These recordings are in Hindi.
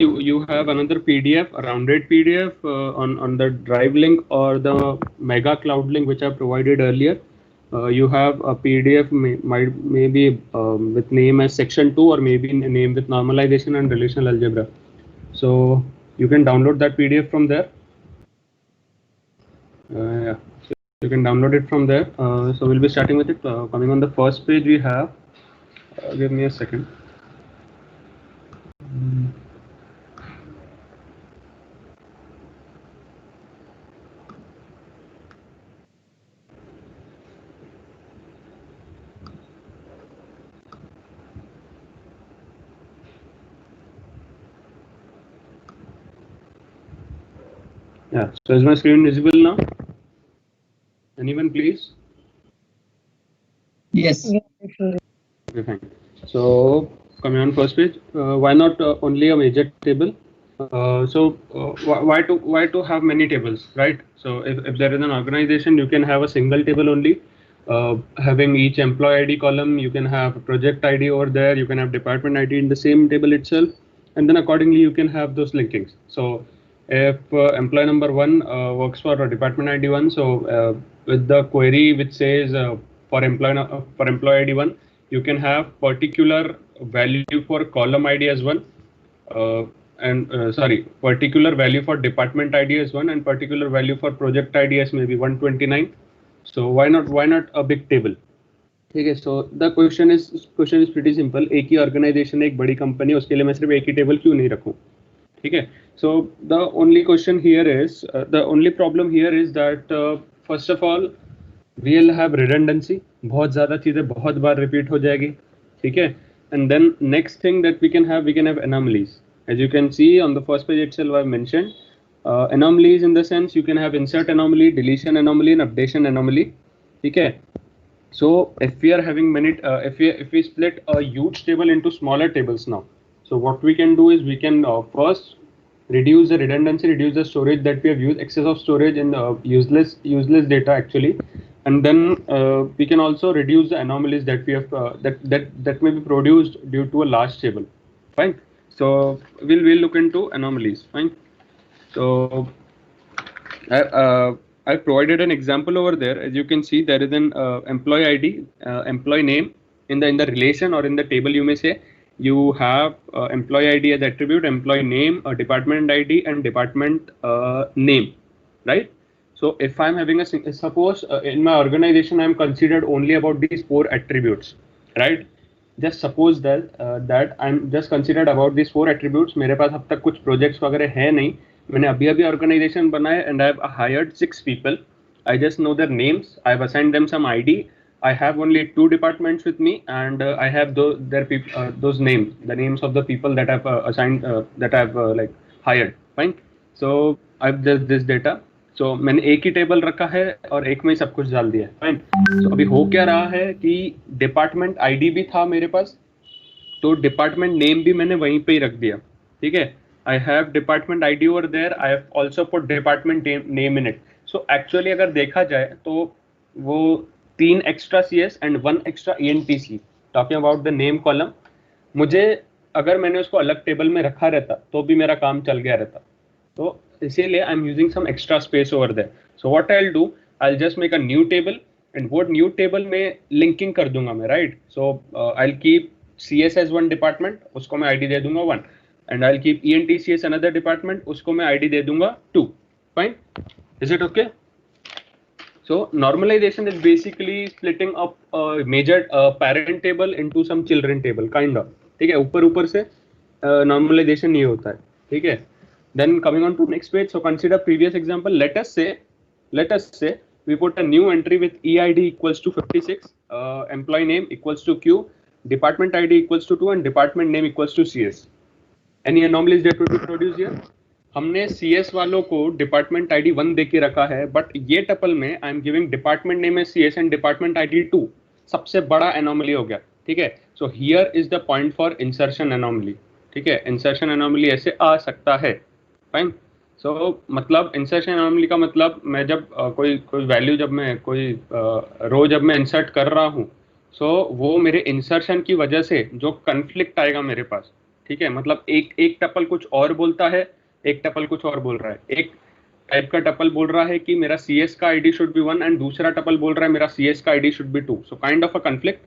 you have another PDF, a rounded PDF on the drive link or the mega cloud link which I provided earlier. You have a PDF maybe with name as section 2 or maybe name with normalization and relational algebra. So you can download that PDF from there. Yeah, so you can download it from there. So we'll be starting with it. Coming on the first page, we have. Give me a second. Yeah. So is my screen visible now? Anyone, please? Yes. Okay, fine. So coming on first page, why not only a major table? Why to have many tables, right? So if there is an organization, you can have a single table only, having each employee ID column. You can have project ID over there. You can have department ID in the same table itself, and then accordingly you can have those linkings. So if employee number one works for department ID one, so with the query which says for employee ID one, you can have particular value for column ID as one, particular value for department ID as one, and particular value for project ID as maybe 129. So why not a big table? ठीक है. So the question is pretty simple. एक ही organization है, एक बड़ी company, उसके लिए मैं सिर्फ एक ही table क्यों नहीं रखूं? ठीक है. So the only problem here is that first of all we'll have redundancy. बहुत ज़्यादा चीज़ें बहुत बार repeat हो जाएगी. ठीक है. And then next thing that we can have anomalies. As you can see on the first page itself, I've mentioned anomalies in the sense you can have insert anomaly, deletion anomaly, and updation anomaly. ठीक है. So if we are having if we split a huge table into smaller tables now, so what we can do is we can first reduce the redundancy, reduce the storage that we have used, excess of storage in useless data actually, and then we can also reduce the anomalies that we have that may be produced due to a large table. Fine. So we'll look into anomalies. Fine. So I provided an example over there. As you can see, there is an employee ID, employee name in the relation or in the table. You may say you have employee ID as attribute, employee name, a department ID, and department name, right? So if I'm having suppose in my organization I'm considered only about these 4 attributes, right? Just suppose that I'm just considered about these 4 attributes. मेरे पास अब तक कुछ projects वगैरह है नहीं. मैंने अभी organization बनाया and I've hired 6 people. I just know their names. I've assigned them some ID. I have only 2 departments with me, and I have those names, the names of the people that I've assigned, that I've like hired. Fine. So I've just this data. So मैंने एक ही टेबल रखा है और एक में ही सब कुछ डाल दिया है. फाइन. सो अभी हो क्या रहा है कि डिपार्टमेंट आईडी भी था मेरे पास, तो डिपार्टमेंट नेम भी मैंने वहीं पे ही रख दिया. ठीक है. I have department ID over there. I have also put department name in it. So actually अगर देखा जाए तो वो 3 extra CS and 1 extra ENTC talking about the name column, मुझे अगर मैंने उसको अलग टेबल में रखा रहता तो भी मेरा काम चल गया रहता. तो इसीलिए I am using some extra space over there. So what I will do, I will just make a new table and वो न्यू टेबल में लिंकिंग कर दूंगा मैं, right? So I will keep CS as 1 department, उसको मैं ID दे दूंगा 1, and I will keep ENTC as another department, उसको मैं ID दे दूंगा 2. Fine. Is it okay? So normalization is basically splitting up a major parent table into some children table kind of. ठीक है. ऊपर से normalization ये होता है. ठीक है. Then coming on to next page. So consider previous example. Let us say we put a new entry with EID equals to 56, employee name equals to Q, department ID equals to 2, and department name equals to CS. Any anomalies that will be produced here? हमने CS वालों को डिपार्टमेंट ID 1 दे के रखा है, बट ये टपल में I am giving department name as CS and department ID 2. सबसे बड़ा एनोमली हो गया. ठीक है. So here is the point for insertion anomaly. ठीक है. इंसर्शन एनोमली ऐसे आ सकता है. फाइन. सो मतलब इंसर्शन एनोमली का मतलब मैं जब कोई वैल्यू जब मैं कोई रो जब मैं इंसर्ट कर रहा हूँ, सो वो मेरे इंसर्शन की वजह से जो कन्फ्लिक्ट आएगा मेरे पास, ठीक है, मतलब एक एक टपल कुछ और बोलता है, एक टपल कुछ और बोल रहा है। एक टाइप का टपल बोल रहा है कि मेरा CS का आईडी शुड बी 1 एंड दूसरा टपल बोल रहा है मेरा CS का ID should be 2, so kind of a conflict.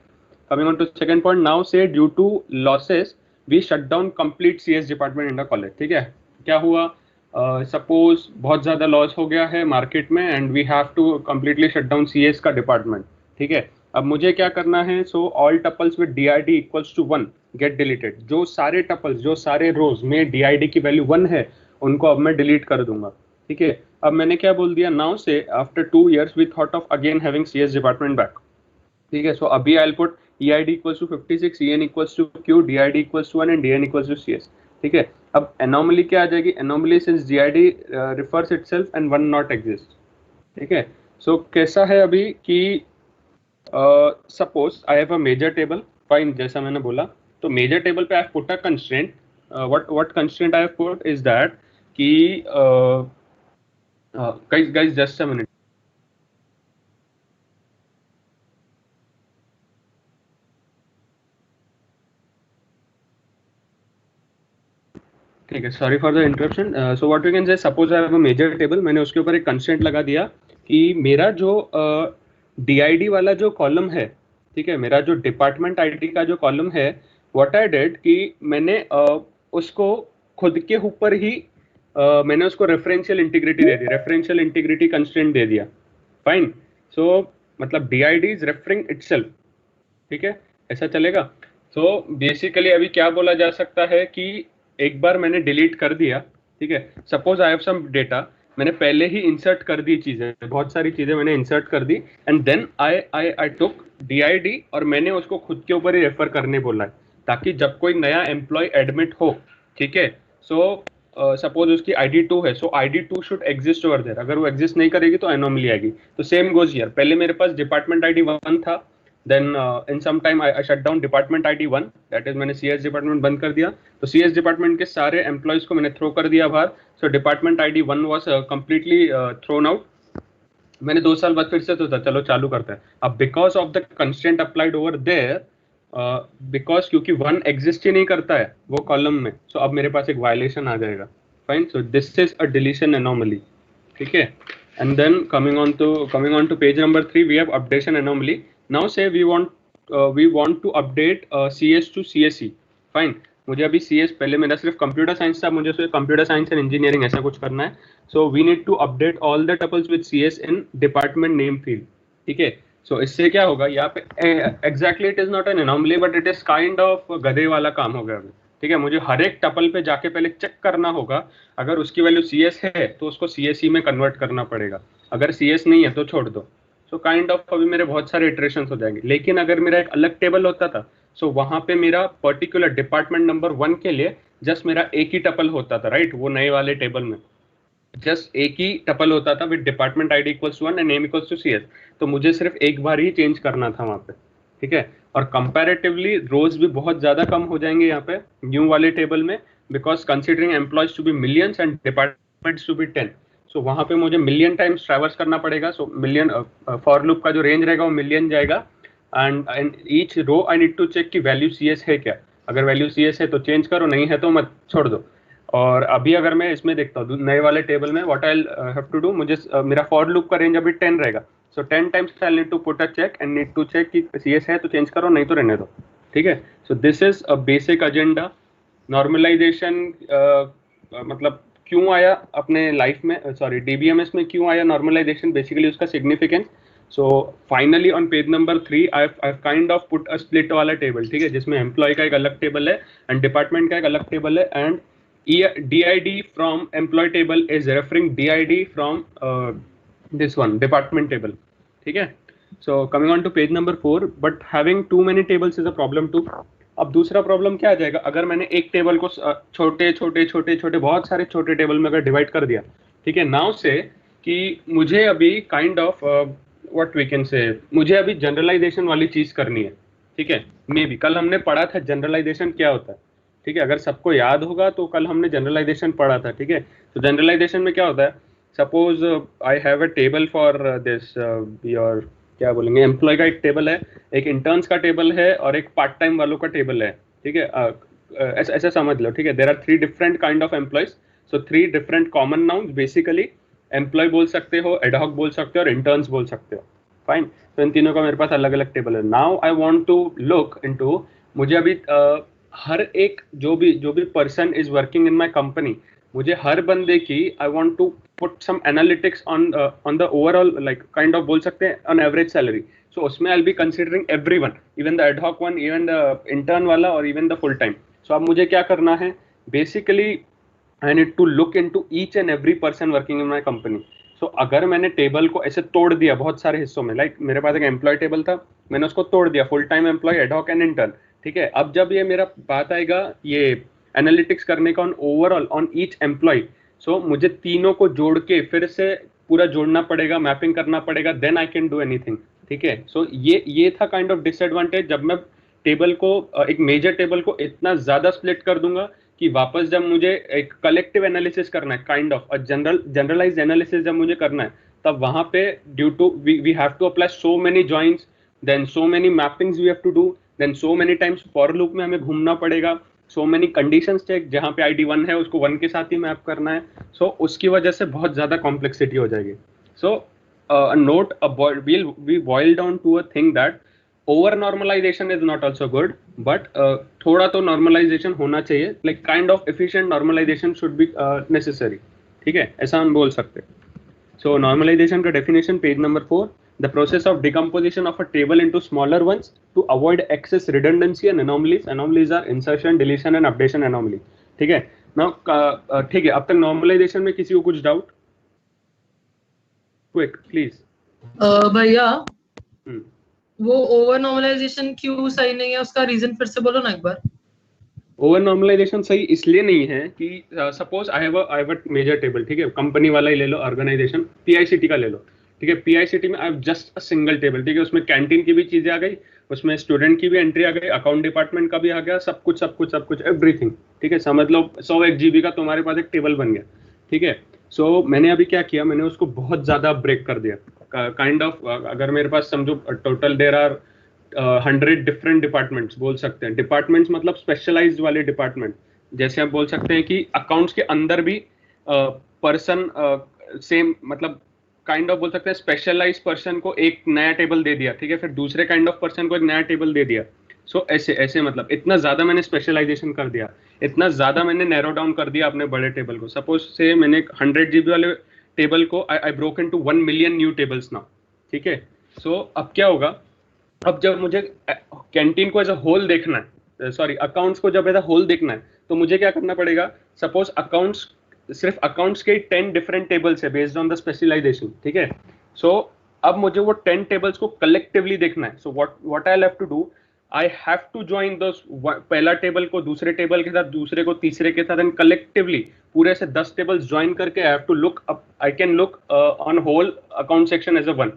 Coming on to second point, now say due to losses we shut down complete CS department in the college. ठीक है, क्या हुआ, सपोज बहुत ज्यादा लॉस हो गया है मार्केट में and we have to completely shut down CS का डिपार्टमेंट। ठीक है, अब मुझे क्या करना है, so all tuples with DID equals to 1 get deleted. जो सारे टपल्स, जो सारे रोज में DID की वैल्यू 1 है, उनको अब मैं डिलीट कर दूंगा। ठीक है, अब मैंने क्या बोल दिया, now say after 2 years we thought of again having CS department back. ठीक है, सो अभी I will put EID equals to 56, EN equals to Q, DID equals to 1 and DN equals to CS। ठीक है, अब एनोमली क्या आ जाएगी, anomaly since DID refers itself and 1 not exist. ठीक है, सो कैसा है अभी कि suppose I have a major table, fine, जैसा मैंने बोला, तो मेजर टेबल पे I have put a constraint. What constraint I have put is that कि guys just a minute। ठीक है, sorry for the interruption. So what you can say, suppose I have a major table, मैंने उसके ऊपर एक कंस्ट्रेंट लगा दिया कि मेरा जो DID वाला जो कॉलम है, ठीक है, मेरा जो डिपार्टमेंट आईडी का जो कॉलम है, व्हाट आई डिड कि मैंने उसको खुद के ऊपर ही मैंने उसको रेफरेंशियल इंटीग्रिटी दे दी, रेफरेंशियल इंटीग्रिटी कंस्ट्रेंट दे दिया। फाइन, सो मतलब DID इज रेफरिंग इटसेल्फ। ठीक है, ऐसा चलेगा। तो बेसिकली अभी क्या बोला जा सकता है कि एक बार मैंने डिलीट कर दिया, ठीक है, suppose I have some data, मैंने पहले ही इंसर्ट कर दी चीजें, बहुत सारी चीजें मैंने इंसर्ट कर दी and then I took DID और मैंने उसको खुद के ऊपर ही रेफर करने बोला है, ताकि जब कोई नया एम्प्लॉय एडमिट हो, ठीक है, सो सपोज उसकी ID 2 है, so ID 2 should exist over there. अगर वो एग्जिस्ट नहीं करेगी तो एनोमली आएगी। तो सेम गोज हियर, पहले मेरे पास डिपार्टमेंट ID 1 था, then in some time I shut down department ID 1, that is मैंने CS डिपार्टमेंट बंद कर दिया, तो CS डिपार्टमेंट के सारे एम्प्लॉयज को मैंने थ्रो कर दिया बाहर। So department ID 1 was completely thrown out. मैंने 2 साल बाद फिर से तो चलो चालू करते हैं। अब because of the constraint applied over there, because क्योंकि 1 एग्जिस्ट ही नहीं करता है वो कॉलम में, सो अब मेरे पास एक वायलेशन आ जाएगा। Fine, so this is a deletion anomaly. ठीक है, and then coming on to page number 3, we have updation anomaly. Now say we want to update CS to CSE। fine, मुझे अभी CS, पहले मेरा सिर्फ कंप्यूटर साइंस था, मुझे सिर्फ कंप्यूटर साइंस एंड इंजीनियरिंग ऐसा कुछ करना है। So we need to update all the tuples with CS in department name field. ठीक है, सो इससे क्या होगा, यहाँ पे exactly it is not an anomaly but it is kind of गधे वाला काम हो गया अभी। ठीक है, मुझे हर एक टपल पे जाके पहले चेक करना होगा, अगर उसकी वैल्यू CS है तो उसको CSE में कन्वर्ट करना पड़ेगा, अगर CS नहीं है तो छोड़ दो। सो काइंड ऑफ अभी मेरे बहुत सारे इटरेशंस हो जाएंगे। लेकिन अगर मेरा एक अलग टेबल होता था, सो वहां पे मेरा पर्टिकुलर डिपार्टमेंट नंबर 1 के लिए जस्ट मेरा एक ही टपल होता था, राइट, वो नए वाले टेबल में जस्ट एक ही टपल होता था with department ID equals to 1 and name equals to CS। तो मुझे सिर्फ एक बार ही चेंज करना था वहां पे। ठीक है, और कंपैरेटिवली रोज भी बहुत ज्यादा कम हो जाएंगे यहाँ पे न्यू वाले टेबल में, because considering employees to be millions and departments to be 10, so वहां पे मुझे मिलियन टाइम्स ट्रैवर्स करना पड़ेगा। सो मिलियन फॉर लूप का जो रेंज रहेगा वो मिलियन जाएगा and each row I need to check कि वैल्यू CS है क्या। अगर वैल्यू CS है तो चेंज करो, नहीं है तो मत छोड़ दो। और अभी अगर मैं इसमें देखता हूँ नए वाले टेबल में, what I have to do, मुझे मेरा फॉर लूप का रेंज अभी 10 रहेगा, so 10 times I need to put a check and need to check कि CS है तो चेंज करो, नहीं तो रहने दो। ठीक है, so this is a basic agenda. Normalization मतलब क्यों आया अपने लाइफ में, सॉरी DBMS में क्यों आया नॉर्मलाइजेशन, बेसिकली उसका significance. So finally on page number 3 I kind of put a split वाला टेबल, ठीक है, जिसमें एम्प्लॉय का एक अलग टेबल है एंड डिपार्टमेंट का एक अलग टेबल है, and DID from employee table is referring DID from this one department table। ठीक है, so coming on to page number 4, but having too many tables is a problem too। अब दूसरा प्रॉब्लम क्या आ जाएगा, अगर मैंने एक टेबल को छोटे छोटे छोटे छोटे बहुत सारे छोटे टेबल में अगर डिवाइड कर दिया, ठीक है, नाउ से कि मुझे अभी kind of what we can say, मुझे अभी जनरलाइजेशन वाली चीज करनी है। ठीक है, मे बी कल हमने पढ़ा था जनरलाइजेशन क्या होता है। ठीक है, अगर सबको याद होगा तो कल हमने जनरलाइजेशन पढ़ा था। ठीक है, तो जनरलाइजेशन में क्या होता है, suppose I have a table for this your, क्या बोलेंगे, एम्प्लॉय का एक टेबल है, एक इंटर्न्स का टेबल है और एक पार्ट टाइम वालों का टेबल है। ठीक है, ऐसा ऐसा समझ लो, ठीक है। There are 3 different kind of employees, so 3 different common nouns basically. Employee बोल सकते हो, एडहॉक बोल सकते हो और इंटर्न्स बोल सकते हो। फाइन, तो इन तीनों का मेरे पास अलग अलग टेबल है। Now I want to look into, मुझे अभी हर एक जो भी person is working in my company, मुझे हर बंदे की I want to put some analytics on the overall, like kind of बोल सकते हैं ऑन एवरेज सैलरी। सो उसमें I will be considering everyone, even the ad hoc one, even the intern वाला और even the full time. So अब मुझे क्या करना है, basically I need to look into each and every person working in my company. So अगर मैंने टेबल को ऐसे तोड़ दिया बहुत सारे हिस्सों में, लाइक मेरे पास एक एम्प्लॉय टेबल था, मैंने उसको तोड़ दिया full time employee, ad hoc and intern, ठीक है। अब जब ये मेरा बात आएगा ये एनालिटिक्स करने का on overall on each employee, so मुझे तीनों को जोड़ के फिर से पूरा जोड़ना पड़ेगा, मैपिंग करना पड़ेगा, then I can do anything, ठीक है। सो ये था काइंड ऑफ डिसएडवांटेज जब मैं टेबल को एक मेजर टेबल को इतना ज्यादा स्प्लिट कर दूंगा कि वापस जब मुझे एक कलेक्टिव एनालिसिस करना है, काइंड ऑफ जनरलाइज एनालिसिस जब मुझे करना है, तब वहां पे due to we have to apply so many joints, then so many mappings we have to do, then so many times for loop में हमें घूमना पड़ेगा, सो मेनी कंडीशंस चेक, जहां पे आईडी 1 है उसको 1 के साथ ही मैप करना है। सो उसकी वजह से बहुत ज्यादा कॉम्प्लेक्सिटी हो जाएगी। So note we boil down to a thing that over normalization is not also good, but थोड़ा तो normalization होना चाहिए, like kind of efficient normalization should be necessary, ठीक है, ऐसा हम बोल सकते हैं। So normalization का definition page number 4, the process of decomposition of a table into smaller ones to avoid excess redundancy and anomalies. Anomalies are insertion, deletion and updation anomaly, ठीक है। Now ठीक है, अब तक normalization में किसी को कुछ डाउट? Quick please. भैया वो ओवर नॉर्मलाइजेशन क्यों सही नहीं है, उसका रीजन फिर से बोलो ना एक बार। ओवर नॉर्मलाइजेशन सही इसलिए नहीं है कि suppose I have a major table, ठीक है, कंपनी वाला ही ले लो, ऑर्गेनाइजेशन पीआईसीटी का ले लो, ठीक है। पीआईसीटी में I have just a single table, ठीक है, उसमें कैंटीन की भी चीजें आ गई, उसमें स्टूडेंट की भी एंट्री आ गई, अकाउंट डिपार्टमेंट का भी आ गया, सब कुछ एवरीथिंग, ठीक है। समझ लो 100 GB का तुम्हारे पास एक टेबल बन गया, ठीक है। सो मैंने अभी क्या किया, मैंने उसको बहुत ज्यादा ब्रेक कर दिया, काइंड ऑफ अगर मेरे पास समझो total there are 100 different departments बोल सकते हैं। डिपार्टमेंट्स मतलब स्पेशलाइज्ड वाले डिपार्टमेंट, जैसे आप बोल सकते हैं कि अकाउंट्स के अंदर भी पर्सन सेम, मतलब काइंड ऑफ बोल सकते हैं स्पेशलाइज पर्सन को एक नया टेबल दे दिया, ठीक है, फिर दूसरे काइंड ऑफ पर्सन को एक नया टेबल दे दिया। सो ऐसे ऐसे मतलब इतना ज्यादा मैंने स्पेशलाइजेशन कर दिया, इतना ज्यादा मैंने नैरो डाउन कर दिया अपने बड़े टेबल को। सपोज से मैंने 100 GB वाले टेबल को I broke into 1 million new tables now, ठीक है। सो अब क्या होगा, अब जब मुझे कैंटीन को एज अ होल देखना है, सॉरी अकाउंट्स को जब एज अ होल देखना है, तो मुझे क्या करना पड़ेगा। सपोज अकाउंट्स, सिर्फ अकाउंट्स के 10 डिफरेंट टेबल्स है बेस्ड ऑन द स्पेशलाइजेशन, ठीक है। सो अब मुझे वो 10 टेबल्स को कलेक्टिवली देखना है। So what I have to do, I have to join those, पहला टेबल को दूसरे टेबल के साथ, दूसरे को तीसरे के साथ, एंड कलेक्टिवली पूरे से 10 टेबल्स ज्वाइन करके I have to look up, I can look on whole account section as a one,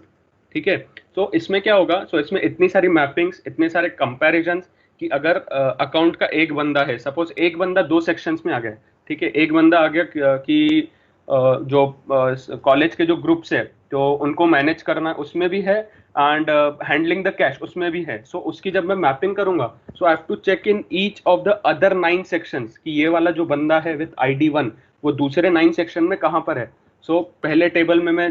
ठीक है। तो इसमें क्या होगा, सो इसमें इतनी सारी मैपिंग्स, इतने सारे कंपैरिजंस कि अगर अकाउंट का एक बंदा है, सपोज एक बंदा 2 सेक्शंस में आ गया, ठीक है, एक बंदा आ गया कि जो कॉलेज के जो ग्रुप्स है तो उनको मैनेज करना उसमें भी है, एंड हैंडलिंग द कैश उसमें भी है। सो उसकी जब मैं मैपिंग करूंगा, so I have to check in each of the other 9 sections कि ये वाला जो बंदा है विद ID 1 वो दूसरे 9 सेक्शन में कहाँ पर है। सो पहले टेबल में मैं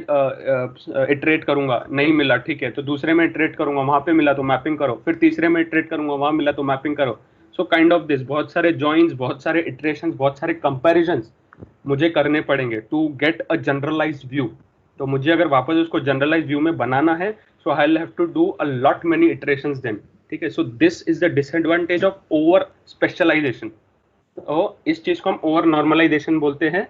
इटरेट करूंगा, नहीं मिला, ठीक है, तो दूसरे में इटरेट करूंगा, वहां पे मिला तो मैपिंग करो, फिर तीसरे में इटरेट करूंगा, वहां मिला तो मैपिंग करो। सो काइंड ऑफ दिस, बहुत सारे जॉइंट्स, बहुत सारे इटरेशंस, बहुत सारे कंपैरिजंस मुझे करने पड़ेंगे to get a generalized view. तो मुझे अगर वापस उसको जनरलाइज्ड व्यू में बनाना है, so I will have to do a lot many iterations then, ठीक है। So this is the disadvantage of over specialisation. तो इस चीज को हम ओवर नॉर्मलाइजेशन बोलते हैं।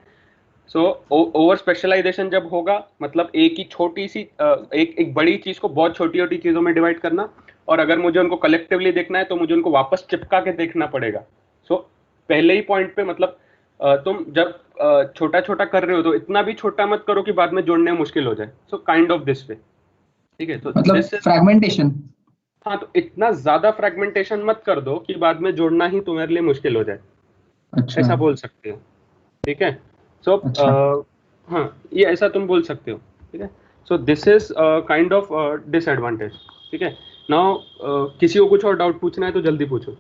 सो ओवर स्पेशलाइजेशन जब होगा, मतलब एक ही छोटी सी एक बड़ी चीज को बहुत छोटी छोटी चीजों में डिवाइड करना, और अगर मुझे उनको कलेक्टिवली देखना है तो मुझे उनको वापस चिपका के देखना पड़ेगा। सो पहले ही पॉइंट पे, मतलब तुम जब छोटा छोटा कर रहे हो तो इतना भी छोटा मत करो कि बाद में जोड़ने में मुश्किल हो जाए। सो काइंड ऑफ दिस वे, ठीक है। तो मतलब फ्रैगमेंटेशन, हाँ, तो इतना ज्यादा फ्रैगमेंटेशन मत कर दो कि बाद में जोड़ना ही तुम्हारे लिए मुश्किल हो जाए। अच्छा, ऐसा बोल सकते हो, ठीक है। सो हाँ, ये ऐसा तुम बोल सकते हो, ठीक है। So this is kind of disadvantage, ठीक है। नाउ किसी को कुछ और डाउट पूछना है तो जल्दी पूछो।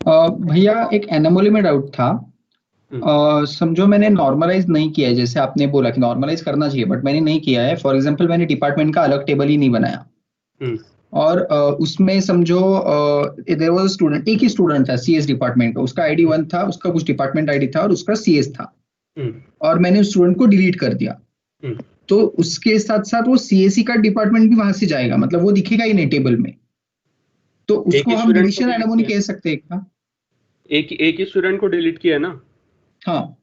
भैया एक एनोमली में डाउट था। समझो मैंने नॉर्मलाइज नहीं किया है, जैसे आपने बोला कि नॉर्मलाइज करना चाहिए, बट मैंने नहीं किया है। फॉर एग्जांपल मैंने डिपार्टमेंट का अलग टेबल ही नहीं बनाया, और उसमें समझो देयर वाज स्टूडेंट, एक ही स्टूडेंट था सीएस डिपार्टमेंट का, उसका आईडी 1 था, उसका कुछ डिपार्टमेंट आईडी था और उसका सीएस था, और मैंने उस स्टूडेंट को डिलीट कर दिया। तो उसके साथ साथ वो सीएससी का डिपार्टमेंट भी वहां से जाएगा, मतलब वो दिखेगा ही नहीं टेबल में। तो उसको हम डिलीशन एनोमली कह सकते हैं क्या? एक ही स्टूडेंट को डिलीट किया है ना? हाँ।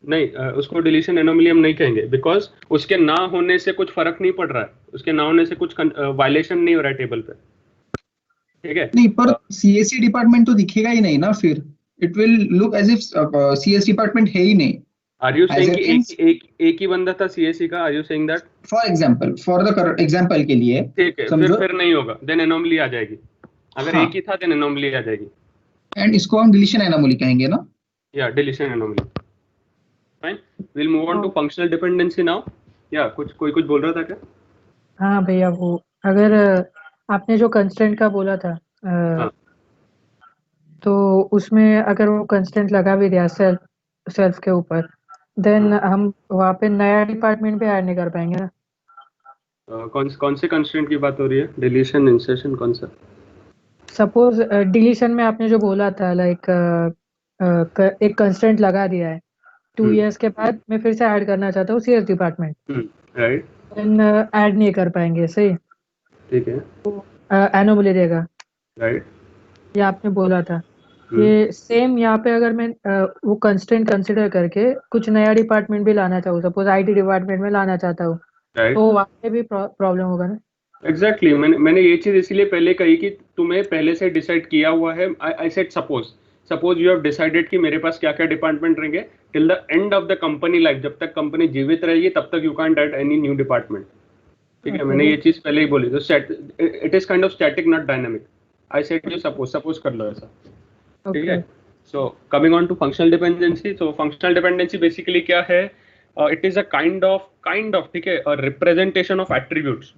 नहीं, उसको डिलीशन एनोमली हम नहीं कहेंगे, बिकॉज उसके ना होने से कुछ फर्क नहीं पड़ रहा है, उसके ना होने से कुछ वायलेशन नहीं हो रहा है टेबल पे, ठीक है? नहीं, पर सीएससी डिपार्टमेंट तो दिखेगा ही नहीं ना, फिर it will look as if CS department है ही नहीं। आर यू सेइंग कि एक ही बंदा था सीएससी का? Are you saying that? For example, for the example के लिए, ठीक है, फिर नहीं होगा, देन एनोमली आ जाएगी। अगर हाँ, एक ही था देन एनोमली आ जाएगी, एंड इसको हम डिलीशन एनोमली कहेंगे ना? या deletion anomaly. Fine, will move on to functional dependency now. या कोई कुछ बोल रहा था क्या? हाँ भैया, वो अगर आपने जो कंस्ट्रेंट का बोला था, तो उसमें अगर वो कंस्ट्रेंट लगा भी दिया सेल्फ के ऊपर, देन हम वहाँ पे नया डिपार्टमेंट भी ऐड नहीं कर पाएंगे ना? कौन से कंस्ट्रेंट की बात हो रही है? डिलीशन, इंसर्शन, कौन सा? सपोज डिलीशन में आपने जो बोला था, लाइक एक कंस्ट्रेंट लगा दिया है, 2 इयर्स के बाद मैं फिर से ऐड करना चाहता हूँ CS department, right, then add नहीं कर पाएंगे, सही? ठीक है, तो एनोमली देगा, राइट। ये आपने बोला था। ये सेम यहाँ पे अगर मैं वो कंस्ट्रेंट कंसिडर करके कुछ नया डिपार्टमेंट भी लाना चाहूँ, सपोज आईटी डिपार्टमेंट में लाना चाहता हूँ, तो वहाँ पे भी प्रॉब्लम होगा ना? एग्जैक्टली, मैंने ये चीज इसीलिए पहले कही कि तुम्हें पहले से डिसाइड किया हुआ है। I said suppose you have decided कि मेरे पास क्या क्या डिपार्टमेंट रहेंगे till the end of the company life, जब तक कंपनी जीवित रहेगी तब तक you can't add any new department, ठीक है? मैंने ये चीज पहले ही बोली, तो it is kind of static not dynamic. I said you suppose कर लो ऐसा, ठीक है? So coming on to functional dependency, so functional dependency basically क्या है? It is a kind of, ठीक है, रिप्रेजेंटेशन ऑफ एट्रीब्यूट्स,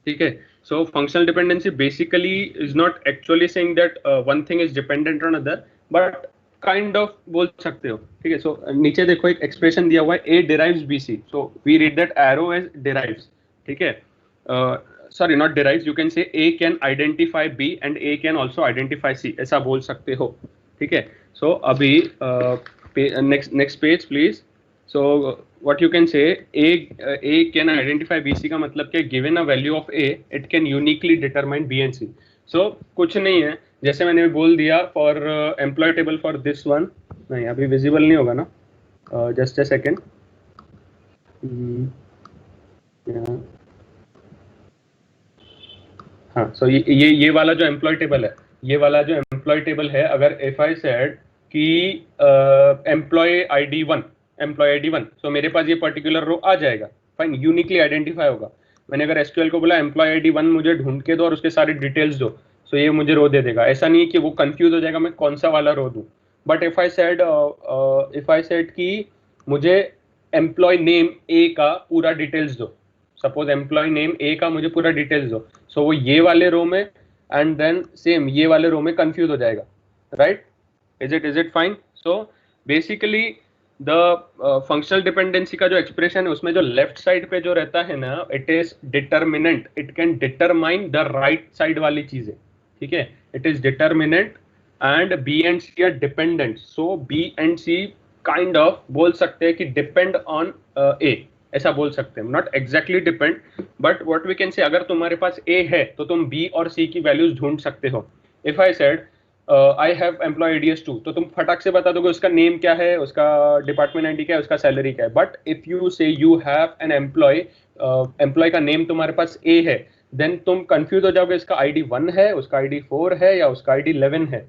ठीक है? So functional dependency basically is not actually saying that one thing is dependent on other, but kind of बोल सकते हो, ठीक है? सो नीचे देखो एक एक्सप्रेशन दिया हुआ है, A derives B C, so we read that arrow as derives, ठीक है? Sorry, not derives, you can say A can identify B and A can also identify C, ऐसा बोल सकते हो, ठीक है? सो अभी next page please. So what you can say, A can identify BC का मतलब क्या? Given a value of A, it can uniquely determine B and C. So कुछ नहीं है, जैसे मैंने बोल दिया for employee table for this one, नहीं अभी visible नहीं होगा ना, just a second. हाँ, so ये वाला जो employee table है, ये वाला जो employee table है, अगर if I said कि employee ID 1, सो मेरे पास ये पर्टिकुलर रो आ जाएगा, फाइन, यूनिकली आइडेंटिफाई होगा। मैंने अगर एसक्यूएल को बोला एम्प्लॉय ID 1 मुझे ढूंढ के दो और उसके सारे डिटेल्स दो, सो ये मुझे रो दे देगा। ऐसा नहीं है कि वो कंफ्यूज हो जाएगा मैं कौन सा वाला रो दूं। बट इफ आई सेड कि मुझे एम्प्लॉय नेम ए का पूरा डिटेल्स दो, सपोज एम्प्लॉय नेम ए का मुझे पूरा डिटेल्स दो, सो वो ये वाले रो में एंड देन सेम ये वाले रो में कंफ्यूज हो जाएगा, right? Is it fine? So basically the functional dependency का जो एक्सप्रेशन है उसमें जो लेफ्ट साइड पे जो रहता है ना, it is determinant, it can determine the right side वाली चीजें, ठीक है? It is determinant and B and C are dependent, so B and C kind of बोल सकते हैं कि डिपेंड ऑन ए, ऐसा बोल सकते हैं, not exactly depend, but what we can say, अगर तुम्हारे पास ए है तो तुम बी और सी की वैल्यूज ढूंढ सकते हो। If I said I have employ ADS 2, तो तुम फटाक से बता दोगे उसका नेम क्या है, उसका डिपार्टमेंट ID क्या है, उसका सैलरी क्या है। बट इफ यू से यू हैव एन एम्प्लॉय का नेम तुम्हारे पास A है, देन तुम कंफ्यूज हो जाओगे इसका ID 1 है, उसका ID 4 है या उसका ID 11 है,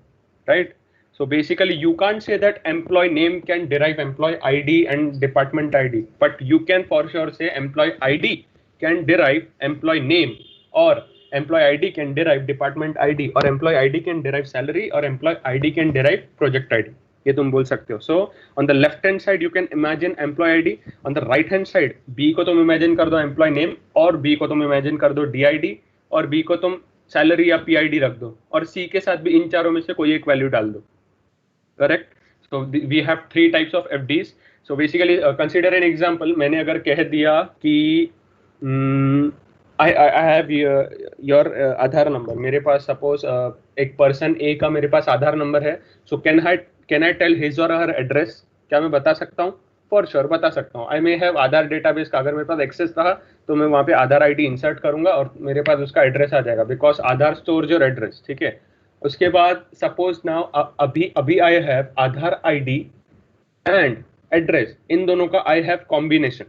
right? So basically you can't say that employee name can derive employee ID and department ID, but you can for sure say employee ID can derive employee name, or employee ID can derive department ID, or employee ID can derive salary, or employee ID can derive project ID. ये तुम बोल सकते हो। So on the left hand side you can imagine employee ID, on the right hand side B को तुम imagine कर दो employee name, और B को तुम imagine कर दो DID, और B को तुम सैलरी या PID रख दो, और C के साथ भी इन चारों में से कोई एक वैल्यू डाल दो, correct. So we have 3 types of FDs। So basically consider an example, मैंने अगर कह दिया कि I have your Aadhaar number, मेरे पास सपोज एक पर्सन A का मेरे पास आधार नंबर है, so can I tell his और हर एड्रेस? क्या मैं बता सकता हूँ? फॉर श्योर बता सकता हूँ। आई मे हैव आधार डेटाबेस का अगर मेरे पास एक्सेस रहा तो मैं वहाँ पे आधार ID इंसर्ट करूंगा और मेरे पास उसका एड्रेस आ जाएगा, because Aadhaar store your address, ठीक है। उसके बाद सपोज नाउ अभी I have Aadhaar ID and address, इन दोनों का आई हैव कॉम्बिनेशन,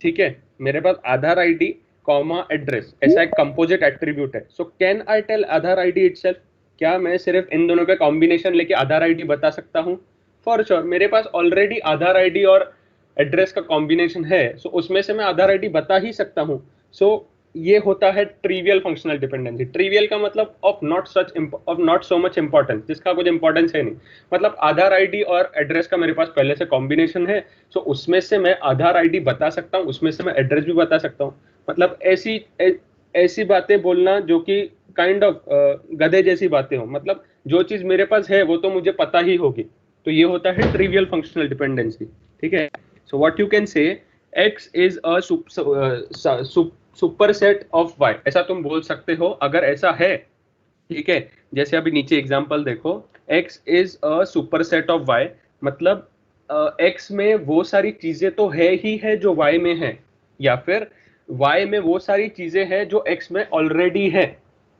ठीक है। मेरे पास आधार ID कॉमा एड्रेस ऐसा एक कंपोजिट एट्रीब्यूट है। So can I tell Aadhaar ID itself? क्या मैं सिर्फ इन दोनों का कॉम्बिनेशन लेके आधार ID बता सकता हूँ? फॉर श्योर, मेरे पास ऑलरेडी आधार ID और एड्रेस का कॉम्बिनेशन है, सो उसमें से मैं आधार ID बता ही सकता हूँ। सो ये होता है ट्रिवियल फंक्शनल डिपेंडेंसी। ट्रिवियल का मतलब of not so much importance, जिसका कुछ इंपॉर्टेंस है नहीं। मतलब आधार ID और एड्रेस का मेरे पास पहले से कॉम्बिनेशन है, सो उसमें से मैं आधार ID बता सकता हूँ, उसमें से मैं एड्रेस भी बता सकता हूँ। मतलब ऐसी बातें बोलना जो कि काइंड ऑफ गधे जैसी बातें हो, मतलब जो चीज मेरे पास है वो तो मुझे पता ही होगी। तो ये होता है ट्रिवियल फंक्शनल डिपेंडेंसी, ठीक है। सो व्हाट यू कैन से, X is a superset of Y, ऐसा तुम बोल सकते हो अगर ऐसा है, ठीक है। जैसे अभी नीचे एग्जांपल देखो, X is a superset of Y, मतलब X में वो सारी चीजें तो है ही है जो Y में है, या फिर Y में वो सारी चीजें हैं जो X में ऑलरेडी है।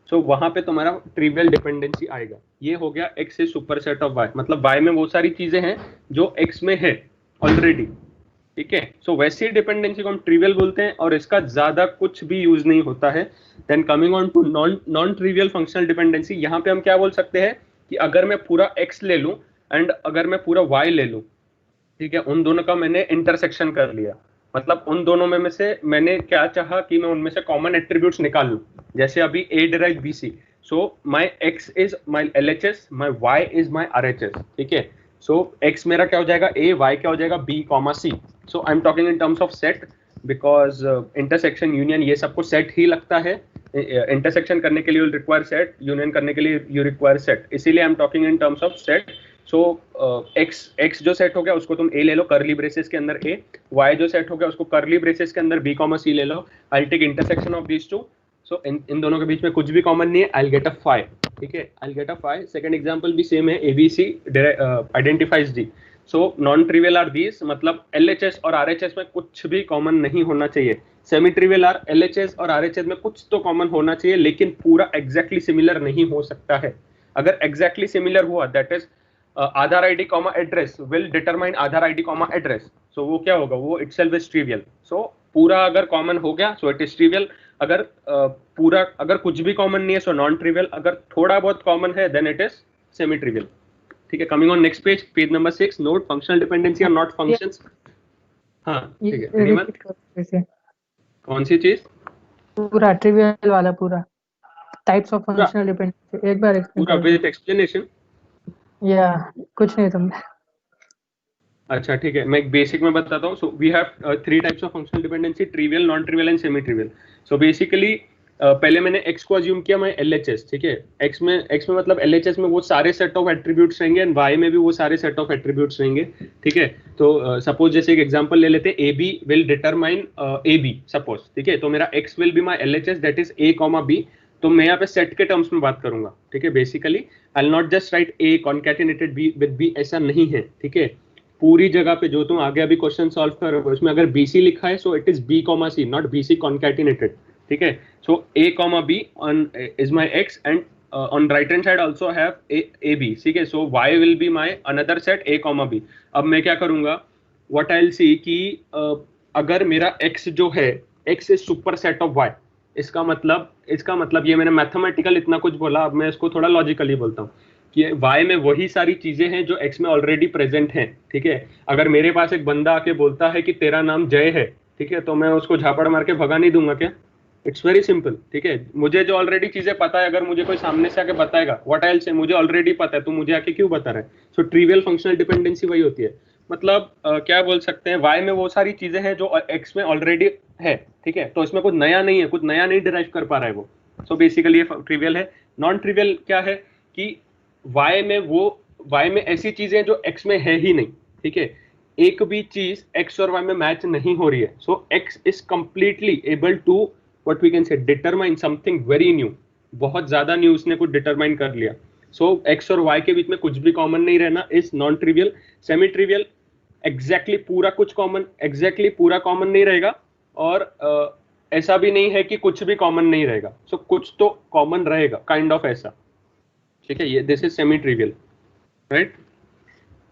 सो वहां पे तुम्हारा ट्रिवियल डिपेंडेंसी आएगा। ये हो गया X is superset of Y, मतलब Y में वो सारी चीजें हैं जो X में है ऑलरेडी, ठीक है। सो वैसी डिपेंडेंसी को हम ट्रिवियल बोलते हैं और इसका ज्यादा कुछ भी यूज नहीं होता है। Then coming on to non trivial functional dependency, यहाँ पे हम क्या बोल सकते हैं कि अगर मैं पूरा X ले लूं एंड अगर मैं पूरा Y ले लूं, ठीक है, उन दोनों का मैंने इंटरसेक्शन कर लिया, मतलब उन दोनों में से मैंने क्या चाहा कि मैं उनमें से कॉमन एट्रीब्यूट्स निकाल लूं। जैसे अभी A derive BC, so my X is my LHS, my Y is my RHS, ठीक है। सो X मेरा क्या हो जाएगा A, Y क्या हो जाएगा B, C। So I am talking in terms of set, because intersection union ये सबको सेट ही लगता है। इंटरसेक्शन करने के लिए यू रिक्वायर सेट, यूनियन करने के लिए यू रिक्वायर सेट, इसीलिए I am talking in terms of set. So X जो सेट हो गया उसको तुम A ले लो करली ब्रेसेस के अंदर A, Y जो सेट हो गया उसको करली ब्रेसेस के अंदर B, C ले लो। I take intersection of these two, so इन दोनों के बीच में कुछ भी कॉमन नहीं है, आई गेट अ फाई, ठीक है, I get a phi. Second example भी सेम है, ABC identifies D। So non trivial are these, मतलब LHS और RHS में कुछ भी कॉमन नहीं होना चाहिए। सेमी ट्रिवियल आर LHS और RHS में कुछ तो कॉमन होना चाहिए, लेकिन पूरा एग्जैक्टली सिमिलर नहीं हो सकता है। अगर एग्जैक्टली सिमिलर हुआ, that is Aadhaar ID comma address will determine Aadhaar ID comma address, so वो क्या होगा, वो इटसेल्फ इज ट्रिवियल। सो पूरा अगर कॉमन हो गया सो इट इज ट्रिवियल, अगर पूरा अगर कुछ भी कॉमन नहीं है सो नॉन ट्रिवियल, अगर थोड़ा बहुत कॉमन है then it is semi trivial, ठीक है। Coming on next page, page number 6, note functional dependency और नॉट फंक्शंस। हाँ ठीक है, एनीवन? कौन सी चीज? पूरा ट्रिवियल वाला, पूरा टाइप्स ऑफ फंक्शनल डिपेंडेंसी एक बार एक्सप्लेन पूरा विद एक्सप्लेनेशन, या कुछ नहीं तुम। अच्छा ठीक है, मैं बेसिक में बताता हूँ। So we have 3 types of functional dependency, trivial, non trivial and semi trivial. So basically पहले मैंने X को अज्यूम किया मैं LHS, ठीक है। X में मतलब LHS में वो सारे सेट ऑफ एट्रीब्यूट्स रहेंगे एंड Y में भी वो सारे सेट ऑफ एट्रीब्यूट्स रहेंगे, ठीक है। तो सपोज जैसे एक एग्जांपल ले लेते हैं, AB will determine AB suppose, ठीक है। तो मेरा X will be my LHS that is A, B। तो मैं यहाँ पे सेट के टर्म्स में बात करूंगा, ठीक है। Basically I will not just right A कॉन्कैटिनेटेड B with B, ऐसा नहीं है, ठीक है। पूरी जगह पे जो तुम आगे अभी क्वेश्चन सॉल्व करोगे उसमें अगर BC लिखा है so it is B, C, not BC कॉन्कैटिनेटेड, ठीक है। सो A, B on is my X and on right hand side also have AB, ठीक है। सो Y will be my another set A, B। अब मैं क्या करूंगा, what I'll see कि अगर मेरा X जो है X is superset of Y, इसका मतलब ये मैंने मैथमेटिकल इतना कुछ बोला, अब मैं इसको थोड़ा लॉजिकली बोलता हूँ कि Y में वही सारी चीजें हैं जो X में ऑलरेडी प्रेजेंट हैं, ठीक है। अगर मेरे पास एक बंदा आके बोलता है कि तेरा नाम जय है, ठीक है, तो मैं उसको झापड़ मार के भगा नहीं दूंगा क्या? इट्स वेरी सिंपल, ठीक है। मुझे जो ऑलरेडी चीजें पता है, अगर मुझे कोई सामने से आके बताएगा व्हाट आई विल से, मुझे ऑलरेडी पता है, तो मुझे आके क्यों बता रहा है? सो ट्रिवियल फंक्शनल डिपेंडेंसी वही होती है। मतलब क्या बोल सकते हैं, Y में वो सारी चीजें हैं जो X में ऑलरेडी है, ठीक है। तो इसमें कुछ नया नहीं है, कुछ नया नहीं डिराइव कर पा रहा है वो, सो बेसिकली ये ट्रिवियल है। नॉन ट्रिवियल क्या है कि y में ऐसी चीजें जो x में है ही नहीं, ठीक है, एक भी चीज x और y में मैच नहीं हो रही है। So x is completely able to what we can say determine something very new, बहुत ज्यादा न्यू उसने कुछ डिटरमाइन कर लिया। सो x और y के बीच में कुछ भी कॉमन नहीं रहना is non trivial. Semi trivial exactly पूरा कॉमन नहीं रहेगा, और ऐसा भी नहीं है कि कुछ भी कॉमन नहीं रहेगा। सो कुछ तो कॉमन रहेगा, काइंड ऑफ ऐसा, ठीक है। ये this is semi trivial, right.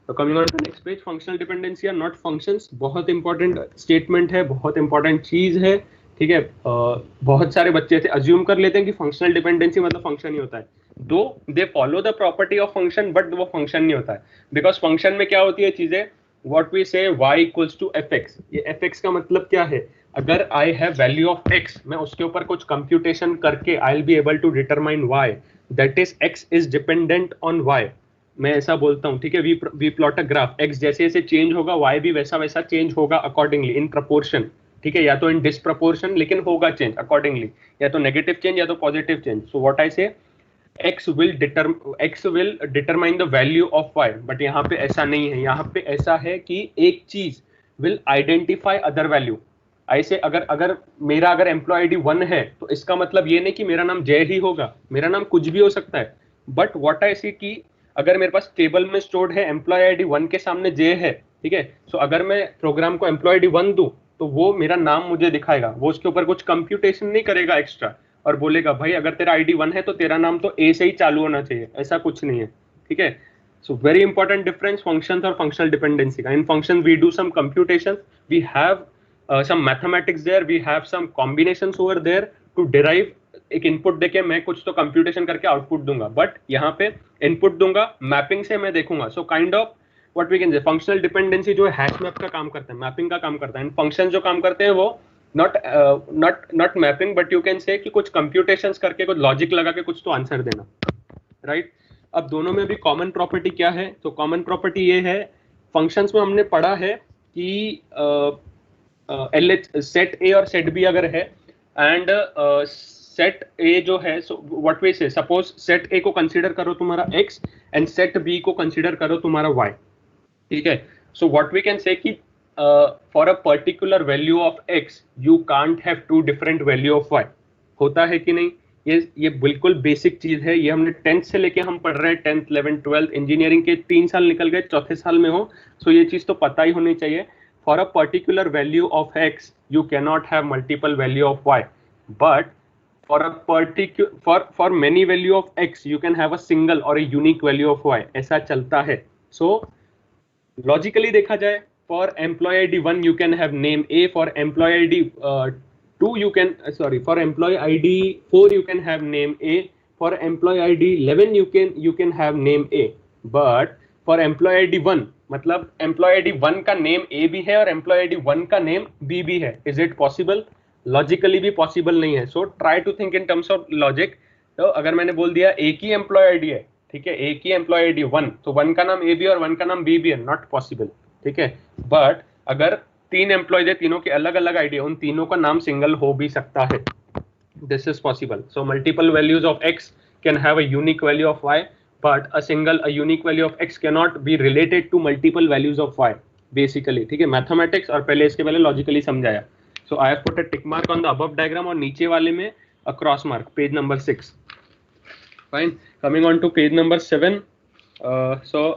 तो coming on to next page, functional dependency are not functions. बहुत इंपॉर्टेंट स्टेटमेंट है, बहुत इंपॉर्टेंट चीज है, ठीक है। बहुत सारे बच्चे थे अज्यूम कर लेते हैं कि फंक्शनल डिपेंडेंसी मतलब फंक्शन ही होता है। दो they follow the property of function, but वो फंक्शन नहीं होता है, बिकॉज फंक्शन में क्या होती है चीजें, what we say y equals to fx। ये fx का मतलब क्या है, अगर I have value of x, मैं उसके ऊपर कुछ कंप्यूटेशन करके I will be able to determine y, that is x is dependent on y। मैं ऐसा बोलता हूँ, ठीक है। We plot a graph, x जैसे जैसे चेंज होगा y भी वैसा वैसा चेंज होगा अकॉर्डिंगली इन प्रपोर्शन, ठीक है, या तो इन डिसप्रपोर्शन, लेकिन होगा चेंज अकॉर्डिंगली, या तो नेगेटिव चेंज या तो पॉजिटिव चेंज। सो व्हाट आई से, x will determine the value of y, but यहाँ पे ऐसा नहीं है। यहाँ पे ऐसा है कि एक चीज will identify other value। ऐसे अगर मेरा एम्प्लॉय आईडी 1 है, तो इसका मतलब ये नहीं कि मेरा नाम जय ही होगा, मेरा नाम कुछ भी हो सकता है। बट व्हाट आई सी कि अगर मेरे पास टेबल में स्टोर्ड है एम्प्लॉय आईडी 1 के सामने जय है, ठीक है, सो अगर मैं प्रोग्राम को एम्प्लॉय आईडी 1 दूं, तो वो मेरा नाम मुझे दिखाएगा, वो उसके ऊपर कुछ कंप्यूटेशन नहीं करेगा एक्स्ट्रा, और बोलेगा भाई अगर तेरा आईडी 1 है तो तेरा नाम तो ए से ही चालू होना चाहिए, ऐसा कुछ नहीं है, ठीक है। So very important difference functions और फंक्शनल डिपेंडेंसी का। In function we do some computation, we have some mathematics there, we have some combinations over there to derive. एक इनपुट देके मैं कुछ तो कंप्यूटेशन करके आउटपुट दूंगा, बट यहाँ पे इनपुट दूंगा, मैपिंग से मैं देखूंगा। So kind of what we can say, functional dependency जो है हैश मैप का काम करता है, मैपिंग का काम करता है। फंक्शन जो काम करते हैं वो not mapping, but you can say कि कुछ computations करके कुछ लॉजिक लगा के कुछ तो आंसर देना, राइट। अब दोनों में भी कॉमन प्रॉपर्टी क्या है, तो कॉमन प्रॉपर्टी ये है, फंक्शंस में हमने पढ़ा है कि सेट ए और सेट बी अगर है, एंड सेट ए जो है, सो व्हाट वी से, सपोज सेट ए को कंसीडर करो तुम्हारा x एंड सेट बी को कंसीडर करो तुम्हारा y, ठीक है। सो व्हाट वी कैन से कि for a particular value of x you can't have two different value of y। होता है कि नहीं, ये बिल्कुल बेसिक चीज है, ये हमने 10th से लेके हम पढ़ रहे हैं, 10th 11th 12th इंजीनियरिंग के 3 साल निकल गए, चौथे साल में हो, सो ये चीज तो पता ही होनी चाहिए। for a particular value of x you cannot have multiple value of y, but for many value of x you can have a single or a unique value of y, ऐसा चलता है। so logically देखा जाए, for employee ID 1 you can have name A, for employee ID 2 you can for employee ID 4 you can have name A, for employee ID 11 you can have name A, but for employee ID 1 मतलब employee ID 1 का नेम A भी है और employee ID 1 का नेम B भी है। Is it possible? Logically भी possible नहीं है। So try to think in terms of logic। तो अगर मैंने बोल दिया एक ही employee ID है, ठीक है, एक ही employee ID 1, तो 1 का नाम A भी और 1 का नाम B भी है, not possible, ठीक है। बट अगर 3 एम्प्लॉयज है, तीनों के अलग अलग आईडी, उन तीनों का नाम सिंगल हो भी सकता है, this is possible. So multiple values of x can have a unique value of y, but a unique value of x can not be related to multiple values of y, basically, ठीक है। मैथमेटिक्स और पहले इसके पहले लॉजिकली समझाया। So I have put a tick mark on the above diagram, और नीचे वाले में a cross mark, page number 6। Fine, coming on to page number 7। So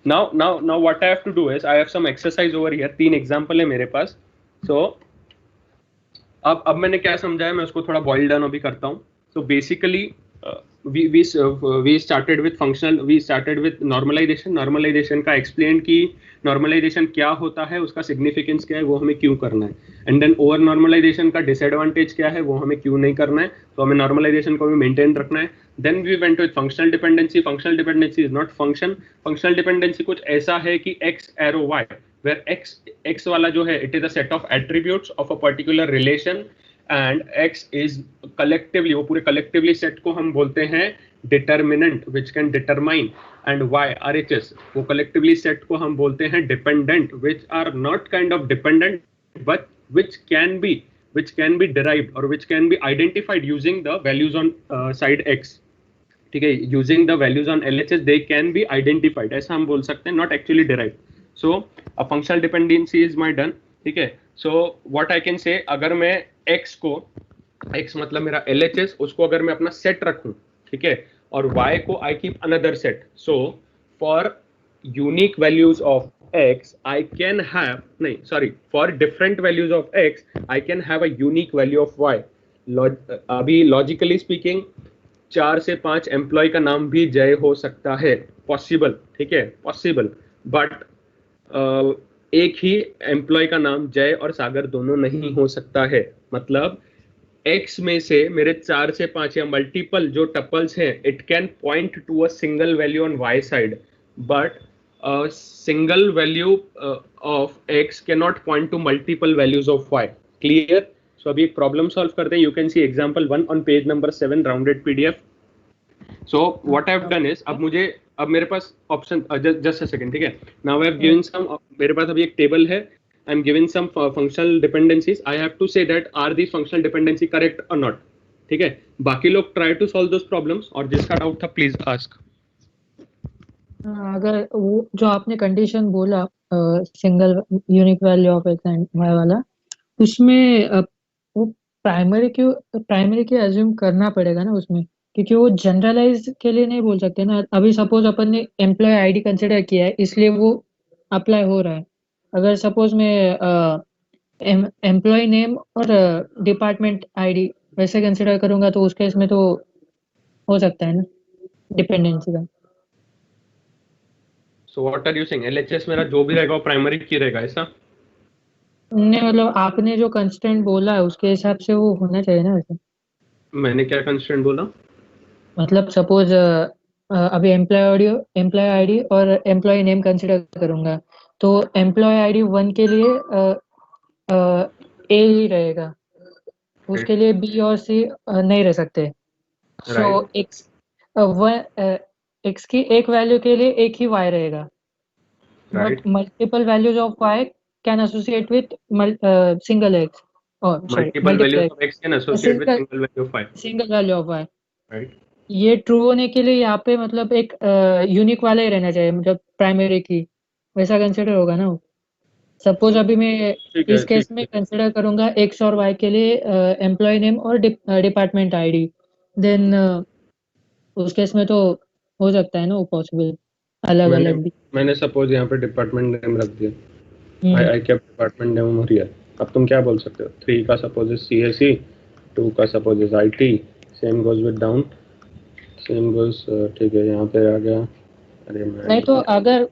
now what I have to do is I have some exercise over here, 3 example है मेरे पास। so अब मैंने क्या समझाया, मैं उसको थोड़ा बॉइल डाउन अभी करता हूँ। so basically we started with functional, we started with normalization का एक्सप्लेन की नॉर्मलाइजेशन क्या होता है, उसका सिग्निफिकेंस क्या है, वो हमें क्यों करना है, एंड देन ओवर नॉर्मलाइजेशन का डिसएडवांटेज क्या है, वो हमें क्यों नहीं करना है, तो हमें नॉर्मलाइजेशन को भी मेंटेन रखना है। Then we went with functional dependency. Functional dependency is not function. Functional dependency कुछ ऐसा है कि x arrow y, where x वाला जो है it is a set of attributes of a particular relation, and x is collectively, वो पूरे कलेक्टिवली सेट को हम बोलते हैं determinant which can determine, and y RHS, वो कलेक्टिवली सेट को हम बोलते हैं dependent which are not kind of dependent but which can be which can be derived or which can be identified using the values on side x. ठीक है, using the values on LHS they can be identified, ऐसा हम बोल सकते हैं, not actually derived. So a functional dependency is my done. ठीक है, so what I can say, अगर मैं x को, x मतलब मेरा LHS, उसको अगर मैं अपना सेट रखूं, ठीक है, और y को I keep another set. So for unique values of x I can have, नहीं sorry, for different values of x I can have a unique value of y. अभी logically speaking 4 से 5 एम्प्लॉय का नाम भी जय हो सकता है, पॉसिबल, ठीक है, पॉसिबल, बट एक ही एम्प्लॉय का नाम जय और सागर दोनों नहीं हो सकता है. मतलब x में से मेरे 4 से 5 या मल्टीपल जो टपल्स हैं, it can point to a single value on y side, but single value of x can not point to multiple values of y. Clear? So अभी एक प्रॉब्लम सॉल्व करते हैं. You can see example 1 on page number 7 rounded PDF. So what I have done is, अब मेरे पास ऑप्शन, जस्ट अ सेकंड, ठीक है, now I have given some, मेरे पास अभी एक टेबल है, I am given some functional dependencies, I have to say that are the functional dependency correct और नॉट. ठीक है, बाकी लोग try to solve those problems, और जिसका डाउट था प्लीज आस्क. अगर वो जो आपने कंडीशन बोला single unique value of X and Y वाला, उसमें वो प्राइमरी की अज्यूम करना पड़ेगा ना उसमें, क्योंकि वो जनरलाइज के लिए नहीं बोल सकते ना. अभी सपोज अपन ने एम्प्लॉय आईडी कंसिडर किया है इसलिए वो अप्लाई हो रहा है. अगर सपोज मैं एम्प्लॉय नेम और डिपार्टमेंट आईडी वैसे कंसिडर करूंगा तो उस केस में तो हो सकता है ना डिपेंडेंसी का. So what are you saying, LHS मेरा जो भी रहेगा वो प्राइमरी की रहेगा, ऐसा? नहीं, मतलब आपने जो कंस्ट्रेंट बोला है उसके हिसाब से वो होना चाहिए ना वैसे. मैंने क्या कंस्ट्रेंट बोला? मतलब सपोज अभी एम्प्लॉय आईडी और एम्प्लॉय नेम कंसिडर करूंगा, तो एम्प्लॉय आईडी 1 के लिए ए ही रहेगा, उसके लिए बी और सी नहीं रह सकते. सो एक्स की एक वैल्यू के लिए एक ही वाई रहेगा, but multiple values of y can associate with single x, और multiple values of x can associate with single value of y, single value of y. Right. ये ट्रू होने के लिए यहाँ पे मतलब एक यूनिक वाला ही रहना चाहिए, मतलब प्राइमरी की वैसा कंसिडर होगा ना. सपोज अभी मैं इस केस में कंसिडर करूंगा एक्स और वाई के लिए एम्प्लॉय नेम और डिपार्टमेंट आईडी, देन उस केस में तो हो सकता है ना वो पॉसिबल अलग अलग भी. मैंने सपोज यहाँ पे डिपार्टमेंट नेम रख दिया, I kept department name here. अब तुम क्या बोल सकते हो, 3 का सपोज इज सीएसई, 2 का suppose is IT, same goes with down, same goes, ठीक है, यहाँ पे आ गया. अरे नहीं तो अगर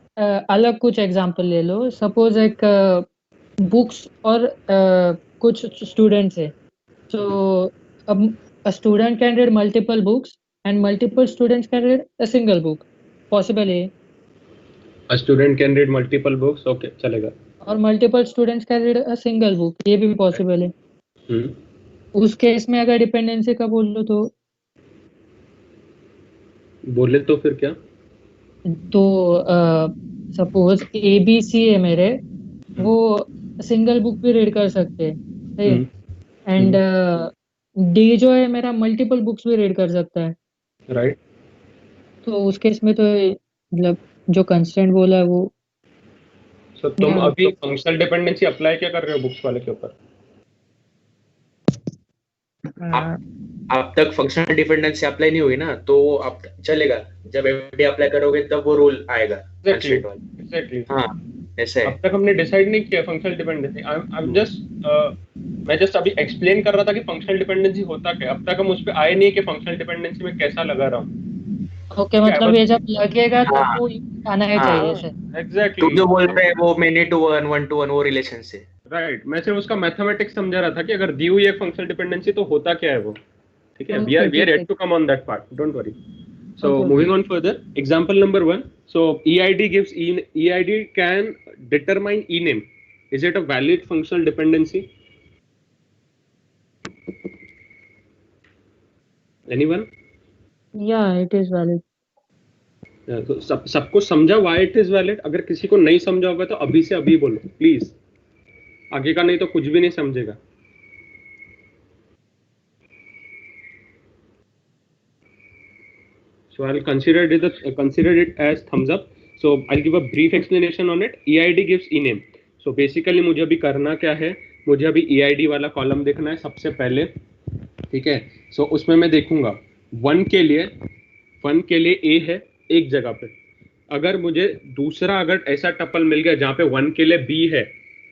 अलग कुछ एग्जांपल ले लो, सपोज एक बुक्स और कुछ स्टूडेंट्स है, तो अब a student can read multiple books and multiple students can read a single book, possible है. A student can read multiple books, okay, चलेगा. और multiple students can read a single book, ये भी possible है. उस केस में अगर डिपेंडेंसी का बोल लो तो बोले तो फिर क्या, तो सपोज ए बी सी है मेरे, वो सिंगल बुक भी रीड कर सकते हैं, एंड डी जो है मेरा मल्टीपल बुक्स भी रीड कर सकता है, राइट. तो उस केस में तो मतलब जो कंस्ट्रेंट बोला है वो. सो तुम अभी फंक्शनल डिपेंडेंसी अप्लाई क्या कर रहे हो बुक्स वाले के ऊपर? अब तक फंक्शनल डिपेंडेंसी अप्लाई नहीं हुई ना, तो अब चलेगा. जब एफडी अप्लाई करोगे तब वो रूल आएगा. एग्जैक्टली. हाँ, ऐसे अब तक हमने डिसाइड नहीं किया फंक्शनल डिपेंडेंसी. मैं जस्ट अभी एक्सप्लेन कर रहा था कि फंक्शनल डिपेंडेंसी होता क्या. अब तक हम उस पे आए नहीं कि फंक्शनल डिपेंडेंसी में कैसा लगा रहा हूँ. ओके, मतलब ये जब लगेगा तो वो आना ही चाहिए सर. एग्जैक्टली. तुम जो बोल रहे हैं वो मेनी टू वन, 1 to 1 वो रिलेशन से. राइट. मैं सिर्फ उसका मैथमेटिक्स समझा रहा था कि अगर दी हुई है फंक्शनल डिपेंडेंसी तो होता क्या है वो. ठीक है, we are ready to come on that part, don't worry. So moving on further, example number 1. So EID gives EID can determine ename. Is it a valid functional dependency? Anyone? Yeah, it is valid. तो सबको समझा why it is valid? अगर किसी को नहीं समझा होगा तो अभी से अभी बोलो प्लीज, आगे का नहीं तो कुछ भी नहीं समझेगा. So I'll consider it as thumbs up. So I'll give a brief explanation on it. EID gives ename. So basically मुझे अभी करना क्या है, मुझे अभी EID वाला कॉलम देखना है सबसे पहले, ठीक है. सो उसमें मैं देखूंगा 1 के लिए A है एक जगह पे. अगर मुझे दूसरा अगर ऐसा टपल मिल गया जहाँ पे 1 के लिए B है,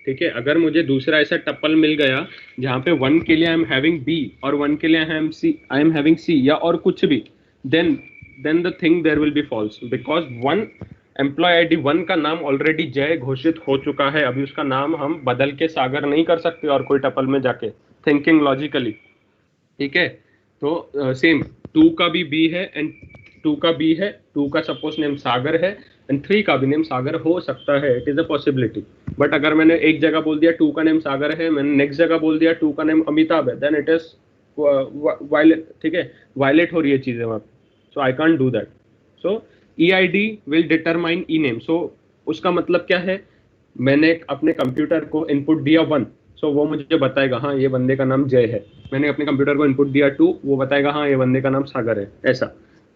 ठीक है, अगर मुझे दूसरा ऐसा टपल मिल गया जहाँ पे 1 के लिए आई एम हैविंग B और 1 के लिए आई एम हैविंग C या और कुछ भी, then the thing there will be false because one employee ID 1 का नाम ऑलरेडी जय घोषित हो चुका है. अभी उसका नाम हम बदल के सागर नहीं कर सकते और कोई टपल में जाके, थिंकिंग लॉजिकली, ठीक है. तो सेम 2 का भी B है एंड 2 का B है, 2 का सपोज नेम सागर है एंड 3 का भी नेम सागर हो सकता है, it is a possibility. But अगर मैंने एक जगह बोल दिया 2 का नेम सागर है, मैंने नेक्स्ट जगह बोल दिया 2 का नेम अमिताभ है, देन इट इज वायलेट, ठीक है, वायलेट हो रही है चीजें वहां. So I can't do that. So EID will determine ename. So उसका मतलब क्या है, मैंने अपने कंप्यूटर को इनपुट दिया 1, so वो मुझे बताएगा हाँ ये बंदे का नाम जय है. मैंने अपने कंप्यूटर को इनपुट दिया 2, वो बताएगा हाँ ये बंदे का नाम सागर है. ऐसा.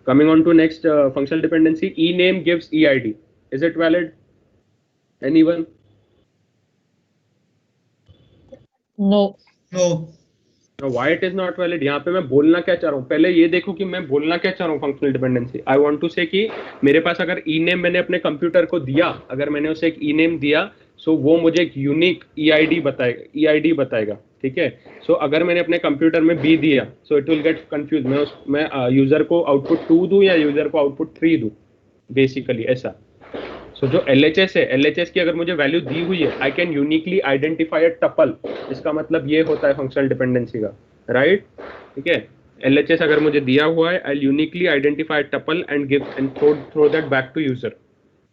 Coming on to next functional dependency, ename gives EID. Is it valid? Anyone? No. Now why it is not valid? यहाँ पे मैं बोलना क्या चाह रहा हूँ, पहले ये देखो कि मैं बोलना क्या चाह रहा हूँ. Functional dependency, I want to say कि मेरे पास अगर ई-नेम मैंने अपने कंप्यूटर को दिया, अगर मैंने उसे एक ई-नेम दिया, सो वो मुझे एक यूनिक EID बताएगा, ठीक है. सो अगर मैंने अपने कंप्यूटर में B दिया, so it will get confuse. मैं यूजर को आउटपुट 2 दूं या यूजर को आउटपुट 3 दूं, बेसिकली ऐसा. सो जो LHS है, LHS की अगर मुझे वैल्यू दी हुई है, I can uniquely identify a tuple. इसका मतलब ये होता है फंक्शनल डिपेंडेंसी का, राइट, ठीक है. LHS अगर मुझे दिया हुआ है, I uniquely identify tuple and give and throw that back to user.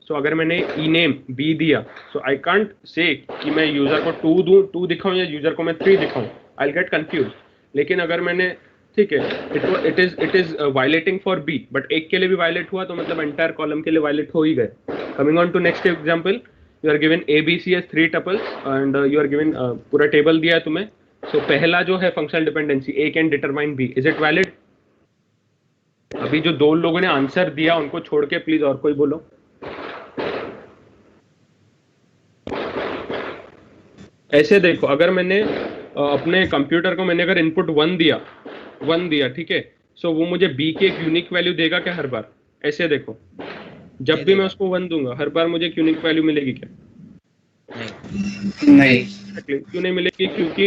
So अगर मैंने ई-नेम B दिया, सो आई कांट से कि मैं यूजर को 2 दूं, 2 दिखाऊं या यूजर को मैं 3 दिखाऊं, आई गेट कंफ्यूज. लेकिन अगर मैंने, ठीक है, it is violating for B, but एक के लिए भी वायलेट हुआ तो मतलब एंटायर कॉलम के लिए वायलेट हो ही गए. Coming on to next example, you are given ABC as 3 tuples and you are given पूरा टेबल दिया है तुम्हें. So पहला जो है functional dependency, A can determine B, is it valid? अभी जो 2 लोगों ने आंसर दिया उनको छोड़ के प्लीज और कोई बोलो. ऐसे देखो, अगर मैंने अपने कंप्यूटर को मैंने अगर इनपुट 1 दिया, ठीक है, सो वो मुझे B की एक यूनिक वैल्यू देगा क्या हर बार? ऐसे देखो, जब भी मैं उसको 1 दूंगा हर बार मुझे एक यूनिक वैल्यू मिलेगी क्या? नहीं. क्यों नहीं मिलेगी? क्योंकि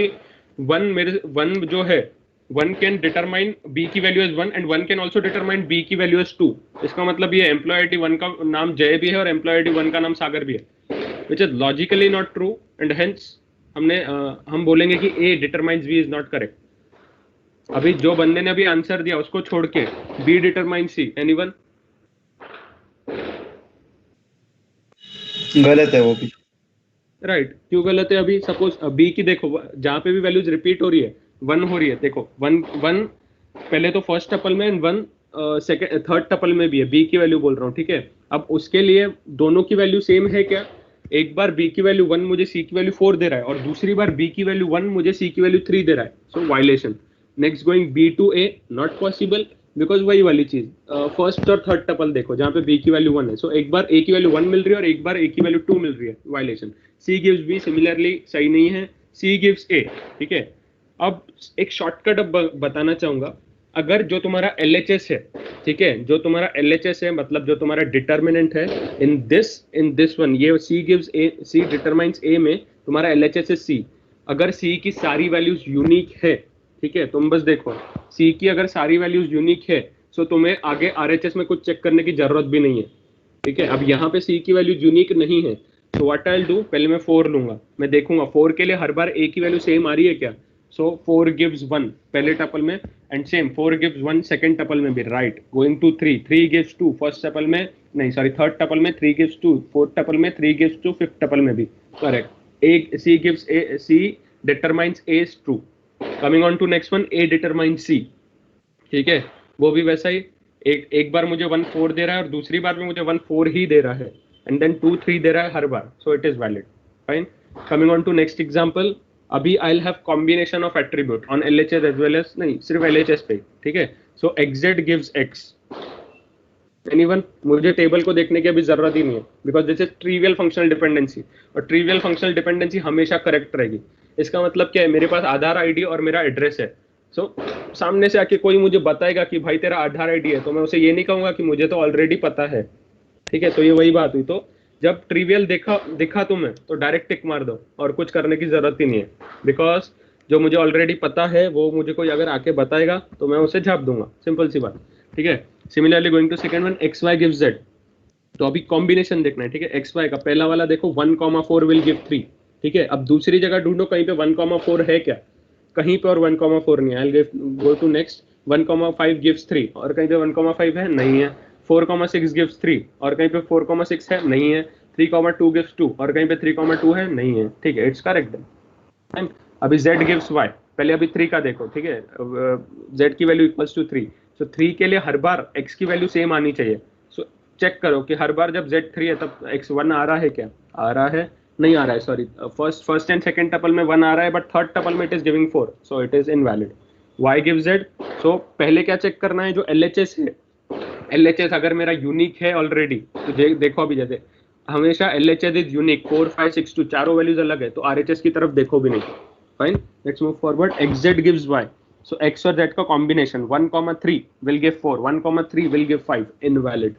1 जो है 1 कैन डिटरमाइन B की value as 1 and 1 can also determine B की वैल्यू एज 2. इसका मतलब ये एम्प्लॉय ID 1 का नाम जय भी है और एम्प्लॉय ID 1 का नाम सागर भी है, which is logically not true and hence हम बोलेंगे कि A determines B is not correct. अभी जो बंदे ने अभी आंसर दिया उसको छोड़ के B डिटरमाइंस C, एनीवन? गलत है वो भी. राइट, क्यों गलत है? अभी सपोज B की देखो, जहां पे भी वैल्यूज रिपीट हो रही है 1 हो रही है, देखो 1 पहले तो फर्स्ट टपल में एंड 1 सेकंड थर्ड टपल में भी है. B की वैल्यू बोल रहा हूँ, ठीक है. अब उसके लिए दोनों की वैल्यू सेम है क्या? एक बार B की वैल्यू 1 मुझे C की वैल्यू 4 दे रहा है और दूसरी बार B की वैल्यू 1 मुझे C की वैल्यू 3 दे रहा है, so violation. Next going B to A, not possible, because वही वाली चीज, फर्स्ट और थर्ड टपल देखो जहाँ पे B की वैल्यू 1 है, सो एक बार A की वैल्यू 1 मिल रही है और एक बार A की वैल्यू 2 मिल रही है, violation. C gives B similarly सही नहीं है, C gives A, ठीक है. अब एक शॉर्टकट अब बताना चाहूंगा. अगर जो तुम्हारा LHS है, ठीक है, जो तुम्हारा LHS है मतलब जो तुम्हारा डिटर्मिनेंट है इन दिस वन, ये C gives A, C determines A में तुम्हारा LHS है C. अगर C की सारी वैल्यूज यूनिक है, ठीक है, तुम बस देखो C की अगर सारी वैल्यूज यूनिक है, सो तुम्हें आगे RHS में कुछ चेक करने की जरूरत भी नहीं है, ठीक है. अब यहाँ पे C की वैल्यू यूनिक नहीं है, तो व्हाट आई विल डू, पहले मैं 4 लूंगा, मैं देखूंगा 4 के लिए हर बार A की वैल्यू सेम आ रही है क्या. सो 4 gives 1 पहले टपल में and same 4 gives 1 second tuple में भी, right. Going to 3 gives 2 first tuple में, नहीं सॉरी थर्ड टपल में, 3 gives 2 फोर्थ टपल में, 3 gives 2 फिफ्थ टपल में भी, correct. C gives A, C determines A is true. Coming on to next one, A determines C, ठीक है, वो भी वैसा ही. एक बार मुझे 1 4 दे रहा है और दूसरी बार में मुझे 1 4 ही दे रहा है एंड देन 2 3 दे रहा है हर बार, so it is valid, fine. Coming on to next example, अभी I will have combination of attribute on LHS as well as, नहीं सिर्फ LHS पे, ठीक है. So XZ gives X, anyone? मुझे टेबल को देखने की अभी जरूरत ही नहीं है, because this is trivial functional dependency, और ट्रिवियल फंक्शनल डिपेंडेंसी हमेशा करेक्ट रहेगी। इसका मतलब क्या है, मेरे पास आधार आईडी और मेरा एड्रेस है। सो सामने से आके कोई मुझे बताएगा कि भाई तेरा आधार आईडी है, तो मैं उसे ये नहीं कहूंगा कि मुझे तो ऑलरेडी पता है। ठीक है, तो ये वही बात हुई। तो जब ट्रिवियल दिखा तुम्हें तो डायरेक्ट टिक मार दो और कुछ करने की जरूरत ही नहीं है, बिकॉज जो मुझे ऑलरेडी पता है वो मुझे कोई अगर आके बताएगा तो मैं उसे झाप दूंगा, सिंपल सी बात। ठीक है, similarly going to second one, X Y gives Z. तो अभी कॉम्बिनेशन देखना है। ठीक है, एक्स वाई का पहला वाला देखो 1,4 विल गिव 3। ठीक है, अब दूसरी जगह ढूंढो कहीं पे 1,4 है क्या, कहीं पे और 1,4 नहीं है। I will go to next, 1,5 gives 3 और कहीं पे 1,5 है, नहीं है। 4,6 गिव्स 3 और कहीं पे 4,6 है, नहीं है। 3,2 गिव्स 2 और कहीं पे 3,2 है, नहीं है। ठीक है, इट्स करेक्ट। अभी z गिव्स y, पहले अभी 3 का देखो। ठीक है, z की वैल्यू इक्वल्स टू 3, तो 3 के लिए हर बार x की वैल्यू सेम आनी चाहिए। सो चेक करो कि हर बार जब z 3 है तब x 1 आ रहा है क्या, आ रहा है, नहीं आ रहा है, sorry. First and second tuple में 1 आ रहा है, बट थर्ड टपल में it is giving 4, so it is invalid. y gives z, सो पहले क्या चेक करना है, जो LHS है, LHS अगर मेरा यूनिक है ऑलरेडी, तो देखो अभी जैसे हमेशा LHS इज यूनिक, 4, 5, 6, 2 चारों वैल्यूज अलग है, तो RHS की तरफ देखो भी नहीं। Fine, let's move forward. xz gives y, so x और z का combination 1,3 will give 4, 1,3 will give 5, invalid.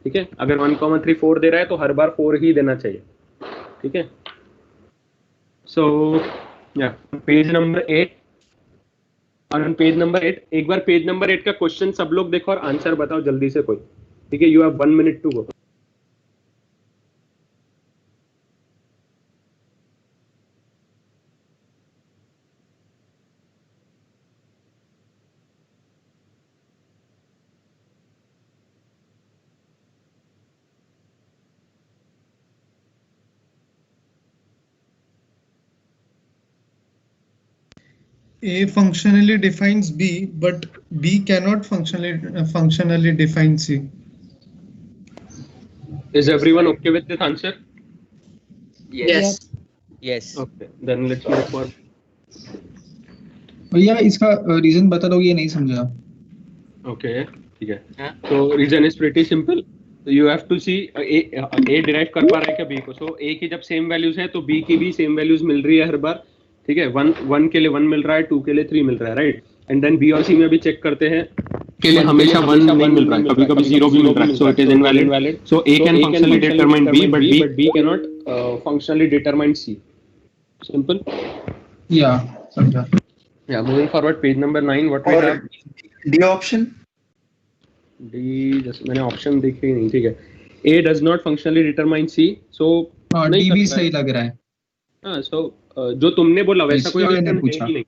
ठीक है, अगर 1,3 4 दे रहा है तो हर बार 4 ही देना चाहिए। ठीक है, सो या पेज नंबर 8, और पेज नंबर 8, एक बार पेज नंबर 8 का क्वेश्चन सब लोग देखो और आंसर बताओ जल्दी से कोई। ठीक है, you have 1 minute to go. A functionally defines B, but B cannot functionally define C. Is everyone okay with this answer? Yes. Yes. Okay, then let's move forward. भैया इसका रीजन बता दो, ये नहीं समझा। Okay, ठीक है। हाँ? So reason is pretty simple. So you have to see A derive कर पा रहा है क्या B को? So A की जब सेम वैल्यूज है तो B की भी सेम वैल्यूज मिल रही है हर बार। ठीक है, 1 के लिए 1 मिल रहा है, 2 के लिए 3 मिल रहा है, राइट। एंड देन B और C में भी चेक करते हैं, के लिए हमेशा 1 नहीं मिल रहा है, कभी कभी 0 भी मिल रहा है, so it is invalid. So A can functionally determine B, but B cannot functionally determine C. Simple. Yeah, समझा। Yeah, moving forward, page number 9, what we have? D option. D, जैसे मैंने ऑप्शन देखे ही नहीं। ठीक है, A does not functionally determine C, so D भी सही लग रहा है। हाँ, so जो तुमने बोला वैसा कोई इसलिए मैंने ऑप्शन पूछा। है ही नहीं।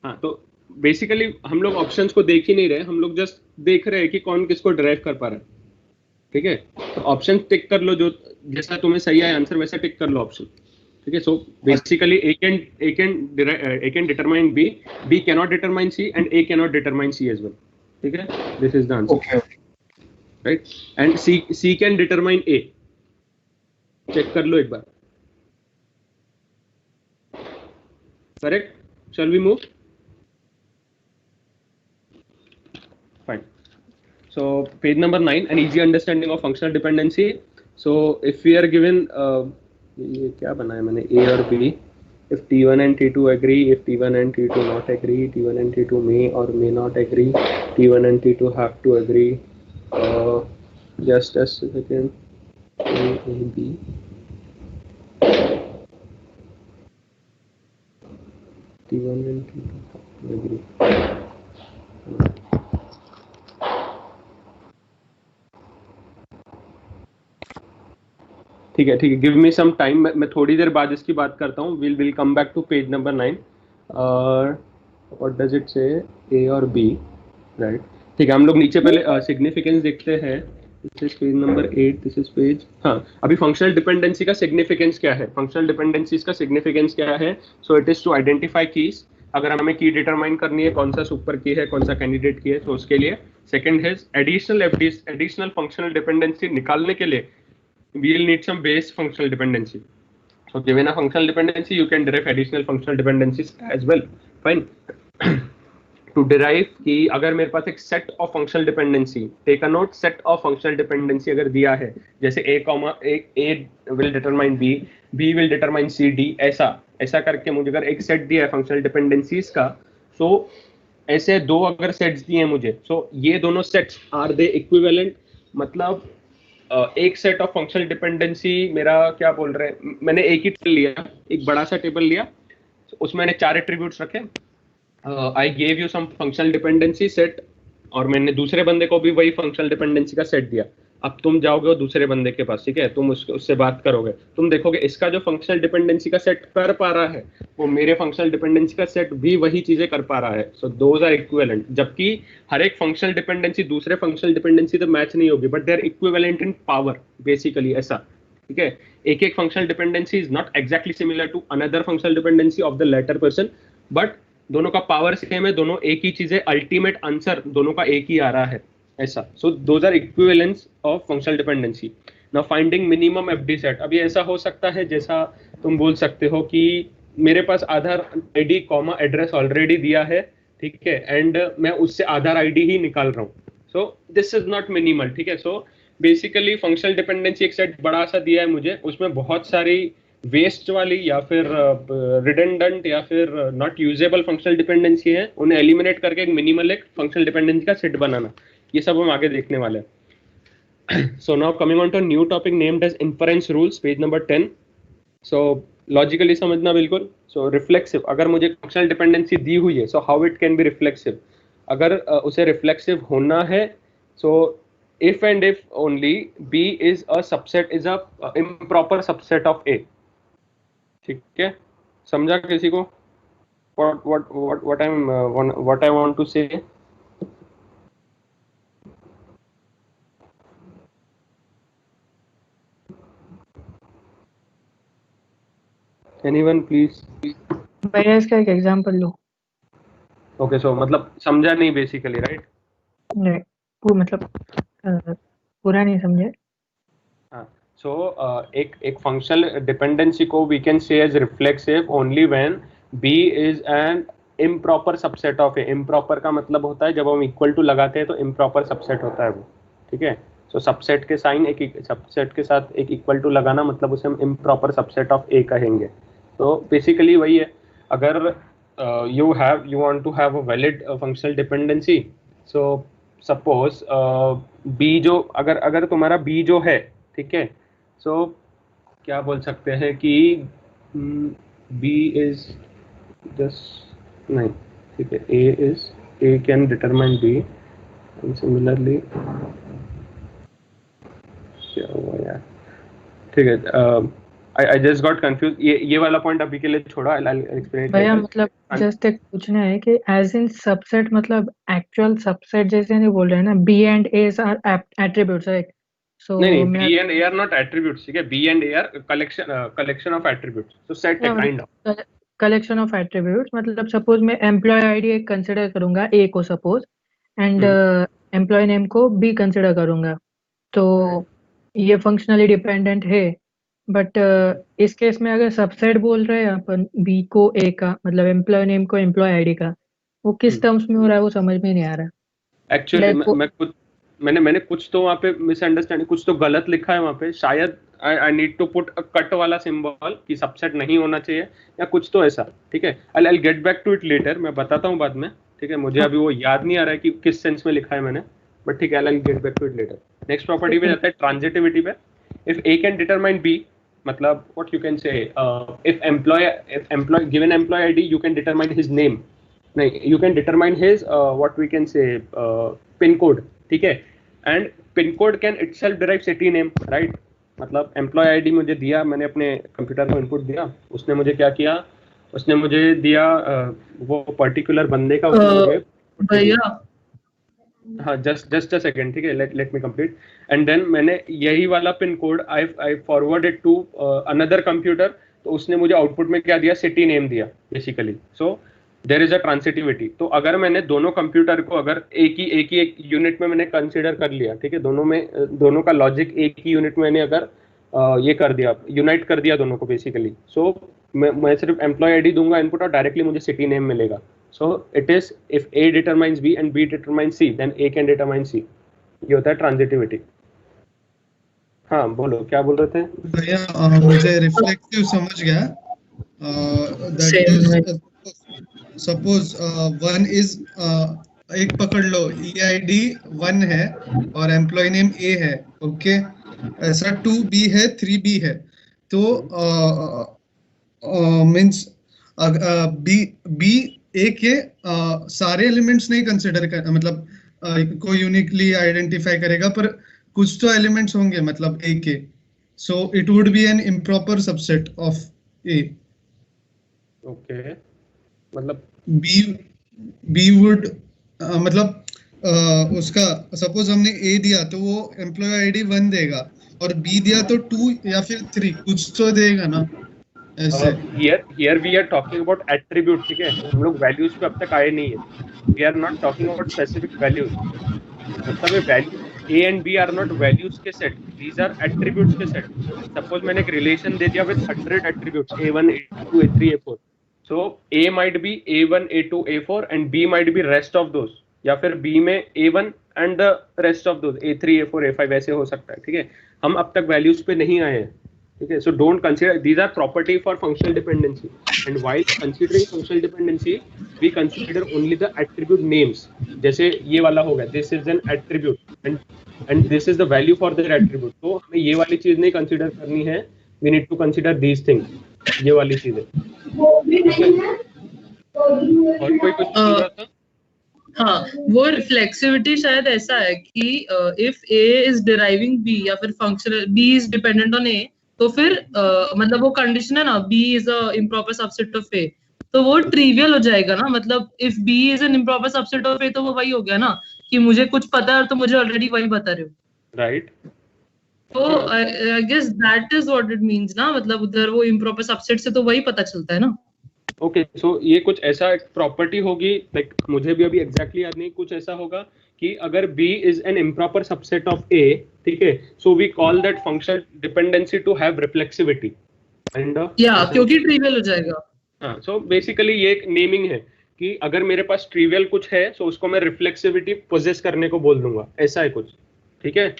हाँ, तो बेसिकली हम लोग ऑप्शंस को देख ही नहीं रहे, हम लोग जस्ट देख रहे हैं कि कौन किसको ड्राइव कर पा रहा है। ठीक है, तो ऑप्शन टिक कर लो, जो जैसा तुम्हें सही है आंसर वैसा टिक कर लो ऑप्शन। ठीक है, so basically A can determine B, B cannot determine C, and A cannot determine C as well. ठीक है, this is the answer. Okay. Right, and C can determine A. Check कर लो एक बार। Correct? Shall we move? Fine. So page number 9, an easy understanding of functional dependency. So if we are given ये क्या बना है मैंने, A और B, if T1 and T2 agree, if T1 and T2 not agree, T1 and T2 may or may not agree, T1 and T2 have to agree. Just a second. A, B. T1 and T2 have to agree. ठीक है, ठीक है, गिव मी सम टाइम, मैं थोड़ी देर बाद इसकी बात करता हूँ। Will come back to page number 9। What does it say, A और बी, राइट। ठीक है, हम लोग नीचे पहले सिग्निफिकेंस देखते हैं। This is page number 8, this is page, हाँ, अभी फंक्शनल डिपेंडेंसी का सिग्निफिकेंस क्या है, फंक्शनल डिपेंडेंसीज का सिग्निफिकेंस क्या है। So it is to identify keys. अगर हमें की डिटरमाइन करनी है कौन सा सुपर की है, कौन सा कैंडिडेट की है, तो उसके लिए। सेकंड है एडिशनल फंक्शनल डिपेंडेंसी निकालने के लिए we will need some base functional dependency. So given a functional dependency, you can derive additional functional dependencies as well. Fine. To derive कि अगर मेरे पास एक set of functional dependency, take a note, set of functional dependency अगर दिया है, जैसे A will determine B will determine C, D, ऐसा करके मुझे अगर एक सेट दिया है फंक्शनल डिपेंडेंसीज का, सो ऐसे दो अगर सेट्स दिए हैं मुझे, सो ये दोनों सेट्स आर दे इक्विवेलेंट, मतलब एक सेट ऑफ फंक्शनल डिपेंडेंसी मेरा क्या बोल रहे हैं, मैंने एक ही टेबल लिया, एक बड़ा सा टेबल लिया, उसमें मैंने 4 एट्रीब्यूट्स रखे, I gave you some functional dependency set, और मैंने दूसरे बंदे को भी वही फंक्शनल डिपेंडेंसी का सेट दिया। अब तुम जाओगे वो दूसरे बंदे के पास, ठीक है, तुम उससे बात करोगे, तुम देखोगे इसका जो फंक्शनल डिपेंडेंसी का सेट कर पा रहा है वो मेरे फंक्शनल डिपेंडेंसी का सेट भी वही चीजें कर पा रहा है, सो दोज आर इक्विवेलेंट। जबकि हर एक फंक्शनल डिपेंडेंसी दूसरे फंक्शनल डिपेंडेंसी तो मैच नहीं होगी, but they are equivalent in power, basically ऐसा, ठीक है। एक functional dependency is not exactly similar to another functional dependency of the latter person, but दोनों का पावर सेम है, दोनों एक ही चीज है, अल्टीमेट आंसर दोनों का एक ही आ रहा है, ऐसा। So those are equivalence of functional dependency. Now finding minimum FD set, अभी ऐसा हो सकता है जैसा तुम बोल सकते हो कि मेरे पास आधार आईडी कॉमा एड्रेस ऑलरेडी दिया है, ठीक है, एंड मैं उससे आधार आईडी ही निकाल रहा हूँ, सो दिस इज नॉट मिनिमल, ठीक है। सो बेसिकली फंक्शनल डिपेंडेंसी एक सेट बड़ा सा दिया है मुझे, उसमें बहुत सारी वेस्ट वाली या फिर रिडंडेंट या फिर नॉट यूजेबल फंक्शनल डिपेंडेंसी है, उन्हें एलिमिनेट करके एक मिनिमल एक फंक्शनल डिपेंडेंसी का सेट बनाना, ये सब हम आगे देखने वाले हैं। So now coming on to new topic named as inference rules, page number 10। So logically समझना बिल्कुल। सो रिफ्लेक्सिव, अगर मुझे फंक्शनल डिपेंडेंसी दी हुई है, so how it can be reflexive, अगर उसे रिफ्लेक्सिव होना है, सो if and if only B is a subset, is a improper subset of A, ठीक है, समझा किसी को what I want to say? Anyone please? भैया इसका एक एग्जांपल लो। Okay, so मतलब समझा नहीं बेसिकली, राइट? नहीं, वो मतलब पूरा नहीं समझे। हाँ, सो एक फंक्शनल डिपेंडेंसी को we can say as reflexive only when B is an improper subset of A. Improper का मतलब होता है जब हम इक्वल टू लगाते हैं तो इम्प्रॉपर सबसेट होता है वो, ठीक है। सो सबसेट के साइन एक सबसेट के साथ एक इक्वल टू लगाना मतलब उसे हम इम्प्रॉपर सबसेट ऑफ ए कहेंगे। तो बेसिकली वही है, अगर you want to have a valid functional dependency, so suppose B जो अगर तुम्हारा B जो है, ठीक है, so क्या बोल सकते हैं कि B is just नहीं, ठीक है, A can determine B and similarly क्या हुआ यार, ठीक है, I just got confused, ये वाला पॉइंट अभी के लिए छोड़ा, I'll explain it भैया later. मतलब जस्ट एक पूछना है कि एज इन सबसेट मतलब एक्चुअल सबसेट जैसे नहीं बोल रहे हैं ना, B and A are attributes, right? So नहीं, B and A are not attributes, ठीक है, B and A are collection of attributes, so set a kind of collection of attributes, मतलब सपोज मैं एम्प्लॉय आईडी एक कंसिडर करूंगा A को सपोज, एंड एम्प्लॉय नेम को B कंसिडर करूंगा, तो ये फंक्शनली डिपेंडेंट है। बट इस केस में अगर सबसेट बोल रहे हैं अपन B को A का, मतलब एम्प्लॉय नेम को एम्प्लॉय आईडी का, वो किस टर्म्स में हो रहा है वो समझ में नहीं आ रहा। एक्चुअली मैंने कुछ तो वहाँ पे मिसअंडरस्टैंडिंग, कुछ तो गलत लिखा है वहाँ पे, शायद I need to put a cut वाला सिंबल कि सबसेट नहीं होना चाहिए या कुछ तो ऐसा, ठीक है। I'll get back to it later, मैं बताता हूँ बाद में, ठीक है, मुझे अभी वो याद नहीं आ रहा है कि किस सेंस में लिखा है मैंने, बट ठीक है, I'll get back to it later। Next property पे जाता है ट्रांजिटिविटी पे। If A can determine B, मतलब what you can say, if employee given employee ID you can determine his name, नहीं, you can determine his what we can say pin code, ठीक है, and pin code can itself derive city name, right? मतलब एम्प्लॉय आईडी मुझे दिया, मैंने अपने कंप्यूटर को इनपुट दिया, उसने मुझे क्या किया, उसने मुझे दिया वो पर्टिकुलर बंदे का भैया हाँ, जस्ट अ सेकंड, ठीक है, let me complete, and then मैंने यही वाला pin code I forwarded to another computer, तो उसने मुझे आउटपुट में क्या दिया, सिटी नेम दिया basically. So there is a transitivity. तो अगर मैंने दोनों कंप्यूटर को अगर एक ही यूनिट में मैंने कंसीडर कर लिया, ठीक है, दोनों का लॉजिक एक ही यूनिट में मैंने अगर ये कर दिया, यूनाइट कर दिया दोनों को बेसिकली, सो मैं सिर्फ एम्प्लॉय आईडी दूंगा इनपुट और डायरेक्टली मुझे सिटी नेम मिलेगा। So it is if A determines B and B determines C, then A can determine C. ये होता है ट्रांजिटिविटी. हाँ बोलो क्या बोल रहे थे भैया मुझे रिफ्लेक्सिव समझ गया. That is suppose one is एक पकड़ लो EID 1 है और एम्प्लॉय नेम A है. ओके ऐसा 2B है 3B है. तो मीन्स B A के सारे एलिमेंट्स नहीं कंसिडर कर, मतलब कोई यूनिकली आइडेंटिफाई करेगा, पर कुछ तो एलिमेंट्स होंगे मतलब A के. So it would be an improper subset of A. Okay मतलब B वुड मतलब उसका सपोज हमने A दिया तो वो एम्प्लॉय आईडी 1 देगा और B दिया तो 2 या फिर 3 कुछ तो देगा ना ऐसे. here we are talking about attribute. ठीक है हम लोग वैल्यूज पे अब तक आए नहीं है. we are not talking about specific values. मतलब ये value A and B are not values के सेट, these are attributes के सेट. सपोज मैंने एक रिलेशन दे दिया with 100 attributes A1 A2 A3 A4. so A might be A1 A2 A4 and B might be rest of those, या फिर B में A1 and the rest of those A3 A4 A5 ऐसे हो सकता है. ठीक है हम अब तक वैल्यूज पे नहीं आए हैं. ठीक है so don't consider these are property for functional dependency, and while considering functional dependency we consider only the attribute names. जैसे ये वाला होगा this is an attribute and this is the value for the attribute. तो हमें ये वाली चीज नहीं कंसीडर करनी है. we need to consider these things. ये वाली चीजें. और कोई कुछ पूछ रहा था? हाँ वो रिफ्लेक्सिविटी शायद ऐसा है कि if A is deriving B या फिर functional B is dependent on A, तो फिर मतलब वो कंडीशन है ना B is a improper subset of A, तो वो ट्रिवियल हो जाएगा ना. मतलब if B is an improper subset of A तो वो वही हो गया ना कि मुझे कुछ पता है तो मुझे ऑलरेडी वही बता रहे हो. राइट तो I guess that is what it means ना. मतलब उधर वो इम्प्रॉपर सबसेट से तो वही पता चलता है ना. ओके सो ये कुछ ऐसा एक प्रॉपर्टी होगी लाइक मुझे भी अभी एग्जैक्टली याद नहीं. कुछ ऐसा होगा कि अगर B is an improper subset of A, ठीक है so we call that functional dependency to have reflexivity and या क्योंकि ट्रिवियल हो जाएगा. हाँ सो बेसिकली ये एक नेमिंग है कि अगर मेरे पास ट्रिवियल कुछ है सो उसको मैं रिफ्लेक्सिविटी पोजेस करने को बोल दूंगा. ऐसा है कुछ. ठीक है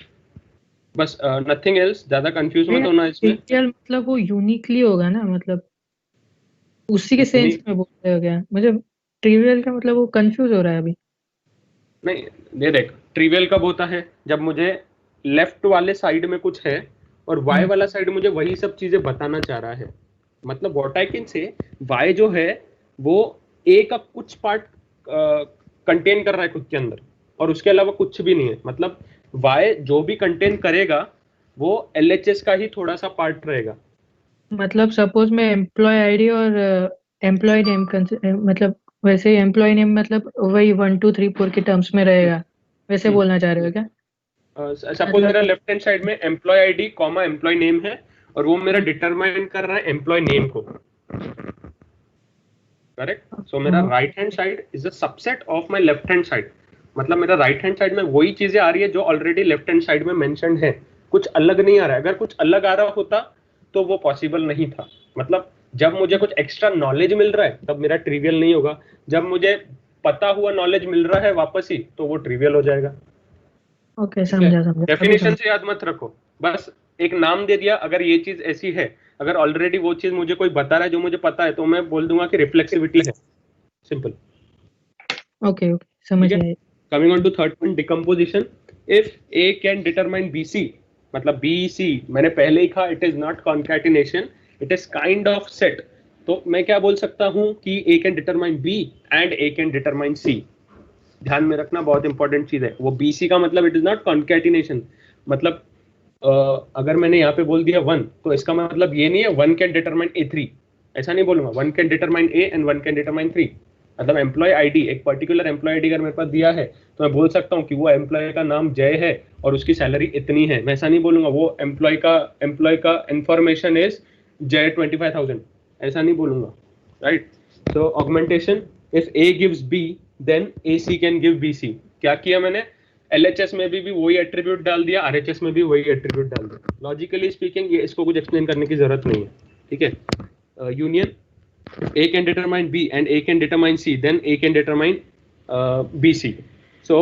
बस नथिंग एल्स. ज्यादा कंफ्यूज मत होना इसमें. ट्रिवियल मतलब वो यूनिकली होगा ना, मतलब उसी के सेंस में बोल रहे हो क्या? मुझे ट्रिवियल का मतलब वो कंफ्यूज हो रहा है अभी. नहीं ये देख ट्रिवियल कब होता है जब मुझे लेफ्ट वाले साइड में कुछ है और वाई वाला साइड मुझे वही सब चीजें बताना चाह रहा है. मतलब what I can say Y जो है वो ए का कुछ पार्ट कंटेन कर रहा है खुद के अंदर और उसके अलावा कुछ भी नहीं है. मतलब वाई जो भी कंटेन करेगा वो एलएचएस का ही थोड़ा सा पार्ट रहेगा. मतलब सपोज मैं एम्प्लॉय आईडी और एम्प्लॉय नेम मतलब वैसे एम्प्लॉय नेम मतलब वही 1 2 3 4 के टर्म्स में रहेगा, वैसे बोलना चाह रहे हो क्या? सपोज मेरा लेफ्ट हैंड साइड में employ ID comma employ name है और वो मेरा डिटरमाइन कर रहा है एम्प्लॉय नेम को. करेक्ट. सो मेरा right hand side is a subset of my left hand side. मतलब मेरा राइट हैंड साइड में वही चीजें आ रही है जो ऑलरेडी लेफ्ट हैंड साइड में मेंशन्ड है. कुछ अलग नहीं आ रहा है. अगर कुछ अलग आ रहा होता तो वो पॉसिबल नहीं था. मतलब जब मुझे कुछ एक्स्ट्रा नॉलेज मिल रहा है तब मेरा ट्रिवियल नहीं होगा. जब मुझे पता हुआ नॉलेज मिल रहा है वापस ही तो वो ट्रिवियल हो जाएगा. ओके समझा. डेफिनेशन से याद मत रखो. बस एक नाम दे दिया. अगर ये चीज ऐसी है, अगर ऑलरेडी वो चीज मुझे कोई बता रहा है जो मुझे पता है तो मैं बोल दूंगा कि रिफ्लेक्सिविटी है. सिंपल. ओके समझ गया. Coming on to third point decomposition. If A can determine BC मतलब BC मैंने पहले ही कहा it is not concatenation, it is kind of set. तो मैं क्या बोल सकता हूं कि A can determine B and A can determine C. ध्यान में रखना बहुत इंपॉर्टेंट चीज है. वो BC का मतलब इट इज नॉट कॉन्कैटिनेशन. मतलब अगर मैंने यहाँ पे बोल दिया 1 तो इसका मतलब ये नहीं है 1 कैन डिटरमाइन A3. ऐसा नहीं बोलूंगा. 1 can determine A and 1 can determine 3. मतलब एम्प्लॉय आईडी एक पर्टिकुलर एम्प्लॉय आईडी अगर मेरे पास दिया है तो मैं बोल सकता हूँ कि वो एम्प्लॉय का नाम जय है और उसकी सैलरी इतनी है. मैं ऐसा नहीं बोलूंगा वो एम्प्लॉय का इंफॉर्मेशन इज जय 25,000. ऐसा नहीं बोलूंगा. Right. So augmentation if A gives B then AC can give BC. क्या किया मैंने? LHS में भी वही एट्रीब्यूट डाल दिया, RHS में भी वही एट्रीब्यूट डाल दिया. लॉजिकली स्पीकिंग ये इसको कुछ एक्सप्लेन करने की जरूरत नहीं है. ठीक है. Union A can determine B and A can determine C, then A can determine BC. So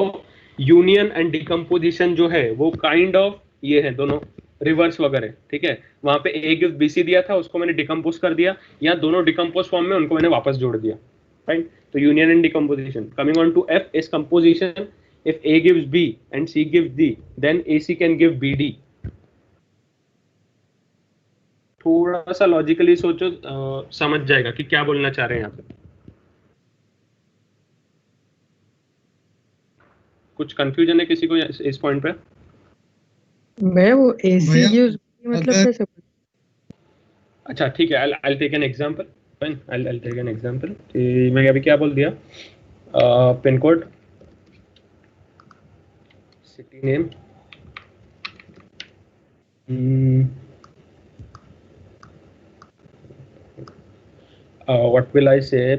union and decomposition जो है वो काइंड ऑफ ये है, दोनों रिवर्स वगैरह, ठीक है. वहां पे A गिव्स BC दिया था, उसको मैंने डिकम्पोज कर दिया, या दोनों डिकम्पोज फॉर्म में उनको मैंने वापस जोड़ दिया, राइट. तो union and decomposition. Coming on to F is composition. If A gives B and C gives D, then AC can give BD. थोड़ा सा लॉजिकली सोचो, समझ जाएगा कि क्या बोलना चाह रहे हैं यहाँ पे. कुछ कंफ्यूजन है किसी को इस पॉइंट पे? मैं वो AC भैया, यूज मतलब अगर- कैसे? अच्छा ठीक है, I'll take an example. Fine, I'll take an example. कि मैं अभी क्या बोल दिया, pin code, city name, what will I से,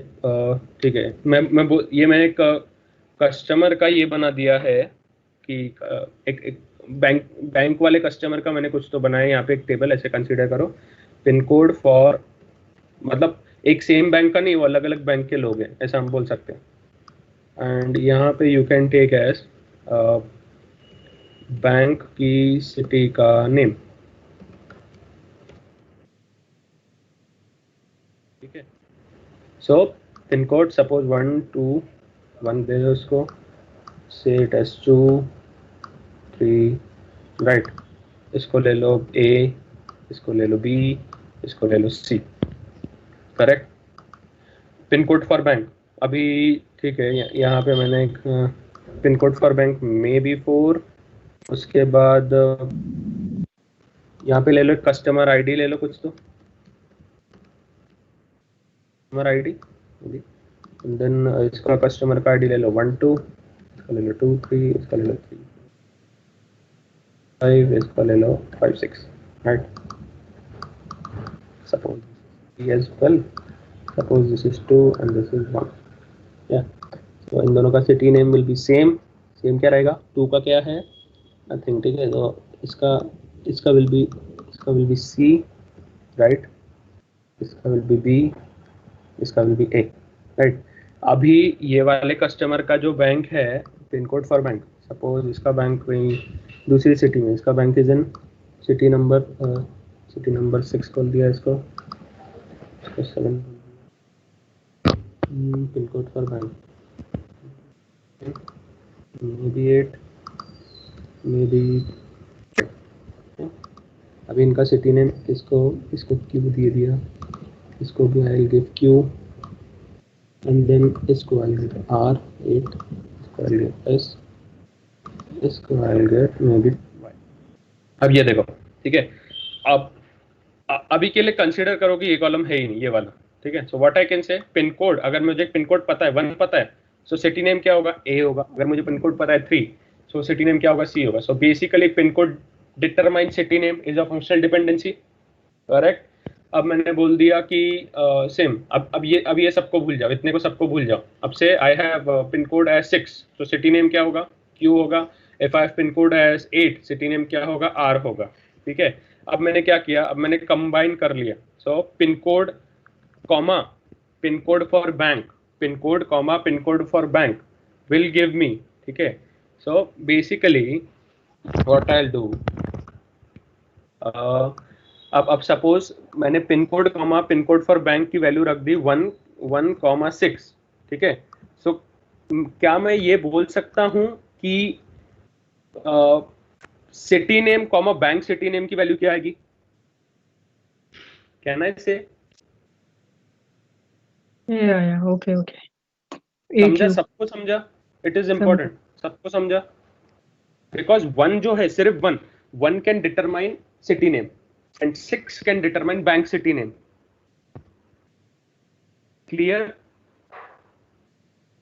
ठीक है. मैंने एक कस्टमर का ये बना दिया है कि एक बैंक वाले कस्टमर का मैंने कुछ तो बनाया यहाँ पे एक टेबल, ऐसे कंसीडर करो. पिन कोड फॉर, मतलब एक सेम बैंक का नहीं, वो अलग अलग बैंक के लोग हैं, ऐसा हम बोल सकते हैं. एंड यहाँ पे you can take as bank की सिटी का नेम, ठीक है. सो पिन कोड सपोज 121 दे दो उसको, से इट एज 2 3, राइट. इसको ले लो A, इसको ले लो B, इसको ले लो C, correct. Pin code for bank अभी ठीक है, यहाँ पे मैंने एक पिन कोड फॉर बैंक में बी 4. उसके बाद यहाँ पे ले लो कस्टमर आईडी, ले लो कुछ तो कस्टमर आईडी, देन इसका कस्टमर का आईडी ले लो 1 2, इसका ले लो 2 3, इसका ले लो 3 5, इसका ले लो 5 6, right. Suppose as well, suppose this is 2 and this is 1, yeah. So इन दोनों का city name will be same क्या रहेगा, 2 का क्या है, नथिंग, ठीक है. तो इसका विल बी C, राइट. इसका विल बी B, इसका विल बी A, राइट. अभी ये वाले कस्टमर का जो बैंक है, pin code for bank, suppose इसका बैंक कहीं दूसरी सिटी में, इसका bank is in city number 6 खोल दिया इसको 7, pin code for bank may be 8, may be. अभी इनका सिटी नेम इसको क्यू दे दिया, इसको भी I will give Q, and then इसको आई विल गिव R8, इसको आई विल गिव S, इसको I will give may be Y. अब ये देखो, ठीक है. अब अभी के लिए कंसीडर करो कि ये कॉलम है ही नहीं, ये वाला, ठीक है. सो व्हाट आई कैन से, पिन कोड, अगर मुझे पिन कोड पता है 1 पता है, सो सिटी नेम क्या होगा, A होगा. अगर मुझे पिन कोड पता है 3, सो सिटी नेम क्या होगा, C होगा. So basically pin code determine city name is a functional dependency, correct. अब मैंने बोल दिया कि सेम, अब ये सबको भूल जाओ, इतने को सबको भूल जाओ. अब से I have pin code as 6, तो सिटी नेम क्या होगा, Q होगा. If I have pin code as 8, city name क्या होगा, R होगा, ठीक है. अब मैंने क्या किया, अब मैंने कंबाइन कर लिया. So pin code comma pin code for bank, pin code comma pin code for bank will give me, ठीक है. So basically what I will do, अब सपोज मैंने pin code comma pin code for bank की वैल्यू रख दी 1,6, ठीक है. सो क्या मैं ये बोल सकता हूँ कि city name comma bank city name की वैल्यू क्या आएगी, कैन आई से? या ओके समझा, सबको समझा, इट इज इम्पोर्टेंट, सबको समझा. बिकॉज 1 जो है, सिर्फ 1 can determine city name and 6 can determine bank city name. Clear?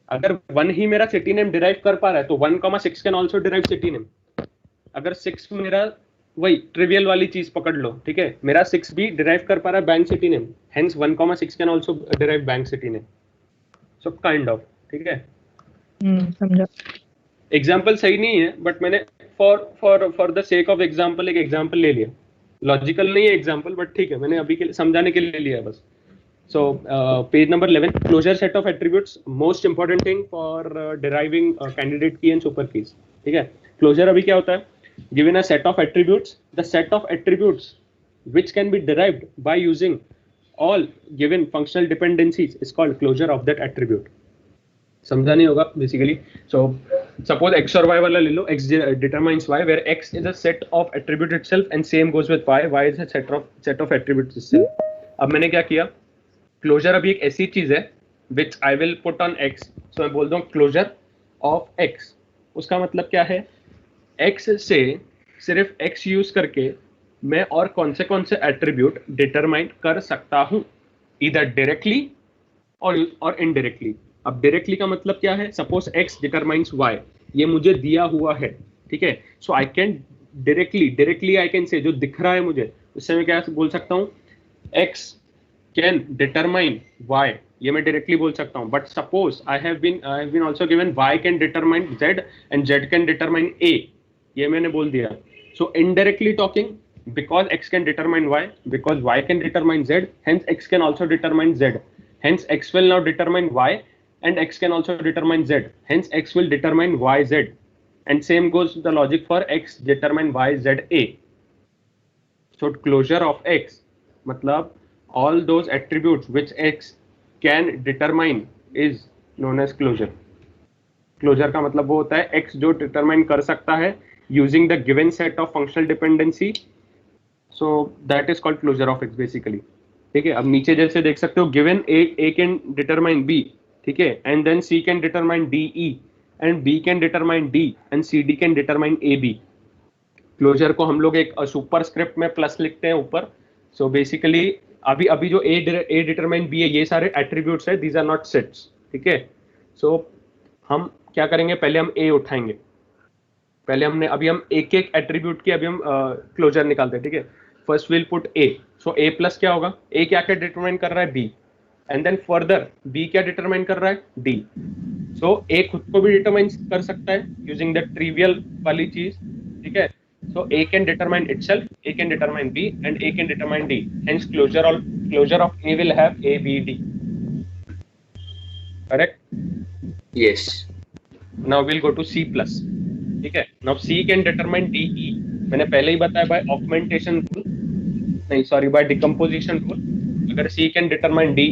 अगर 1 ही मेरा सिटी नेम डिराइव कर पा रहा है तो 1,6 can also derive city name. अगर 6 मेरा वही ट्रिवियल वाली चीज पकड़ लो, ठीक है, मेरा 6 भी डिराइव कर पा रहा है bank city name, hence 1,6 can also derive bank city name. So kind of, ठीक है. समझा. एग्जाम्पल सही नहीं है, बट मैंने for the sake of example एक एग्जाम्पल ले लिया. लॉजिकल नहीं है एग्जाम्पल, बट ठीक है, मैंने अभी के लिए समझाने के लिए लिया बस. So page number 11, closure set of attributes, most important thing for deriving candidate key and super keys. ठीक है, closure अभी क्या होता है? Given a set of attributes, the set of attributes which can be derived by using all given functional dependencies is called closure of that attribute. समझा नहीं होगा basically. So suppose x और y वाला ले लो, x determines y, where x is a set of attribute itself and same goes with y is a set of attributes itself. अब मैंने क्या किया, क्लोजर अभी एक ऐसी चीज है which I will put on x, so मैं बोल दूं क्लोजर ऑफ एक्स. उसका मतलब क्या है, एक्स से सिर्फ एक्स यूज करके मैं और कौन से एट्रीब्यूट डिटरमाइन कर सकता हूं, इधर डायरेक्टली और इनडायरेक्टली. अब डायरेक्टली का मतलब क्या है, सपोज एक्स डिटरमाइंस वाई, ये मुझे दिया हुआ है, ठीक है. So I can directly I can say, जो दिख रहा है मुझे, उससे मैं क्या बोल सकता हूँ, एक्स can determine y, ये मैं डायरेक्टली बोल सकता हूँ. But suppose I have been also given y can determine z and z can determine a, ये मैंने बोल दिया. So indirectly talking, because x can determine y, because y can determine z, hence x can also determine z, hence x will now determine y and x can also determine z, hence x will determine y z, and same goes the logic for x determine y z a. So closure of x मतलब all those attributes which x can determine is known as closure. Closure का मतलब वो होता है x जो determine कर सकता है using the given set of functional dependency, so that is called closure of x basically. ठीक है, अब नीचे जैसे देख सकते हो, given a can determine b, ठीक है, and then c can determine d e and b can determine d and c d can determine a b. Closure को हम लोग एक सुपर स्क्रिप्ट में प्लस लिखते हैं ऊपर. सो बेसिकली अभी जो ए डिटरमाइन बी है, ये सारे एट्रीब्यूट्स है, दीज आर नॉट सेट्स, ठीक है. सो हम क्या करेंगे, पहले हम ए उठाएंगे, पहले अभी हम एक एट्रीब्यूट की अभी हम क्लोजर निकालते हैं, ठीक है. First will put A, so A plus क्या होगा, ए क्या डिटरमाइन कर रहा है, B, and then further B क्या डिटरमाइन कर रहा है, डी. सो ए खुद को भी डिटरमाइन कर सकता है यूजिंग द ट्रिवियल वाली चीज, ठीक है. So A can determine itself, A can determine B, and A can determine D. Hence closure of A will have A, B, D. Correct? Yes. Now we'll go to C plus. ठीक है. Now C can determine D, E. मैंने पहले ही बताया by augmentation rule. नहीं, sorry, by decomposition rule. अगर C can determine D,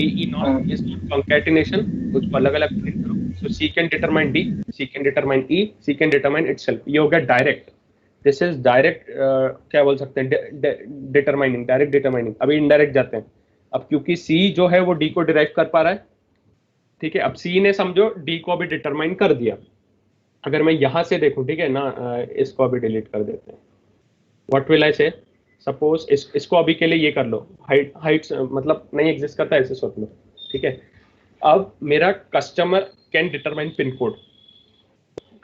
E not is concatenation. कुछ अलग-अलग प्रिंट करो. So C can determine D, C can determine E, C can determine itself. ये हो गया direct. दिस इज डायरेक्ट, क्या बोल सकते हैं, डिटरमाइनिंग, डायरेक्ट डिटरमाइनिंग. अभी इनडायरेक्ट जाते हैं. अब क्योंकि सी जो है वो डी को डिराइव कर पा रहा है, ठीक है. अब सी ने समझो डी को अभी डिटरमाइन कर दिया. अगर मैं यहां से देखूं, ठीक है ना, इसको अभी डिलीट कर देते हैं. व्हाट विल आई से, सपोज इसको अभी के लिए ये कर लो, हाइट्स मतलब नहीं एग्जिस्ट करता, ऐसे सोच लो, ठीक है. अब मेरा customer can determine pin code.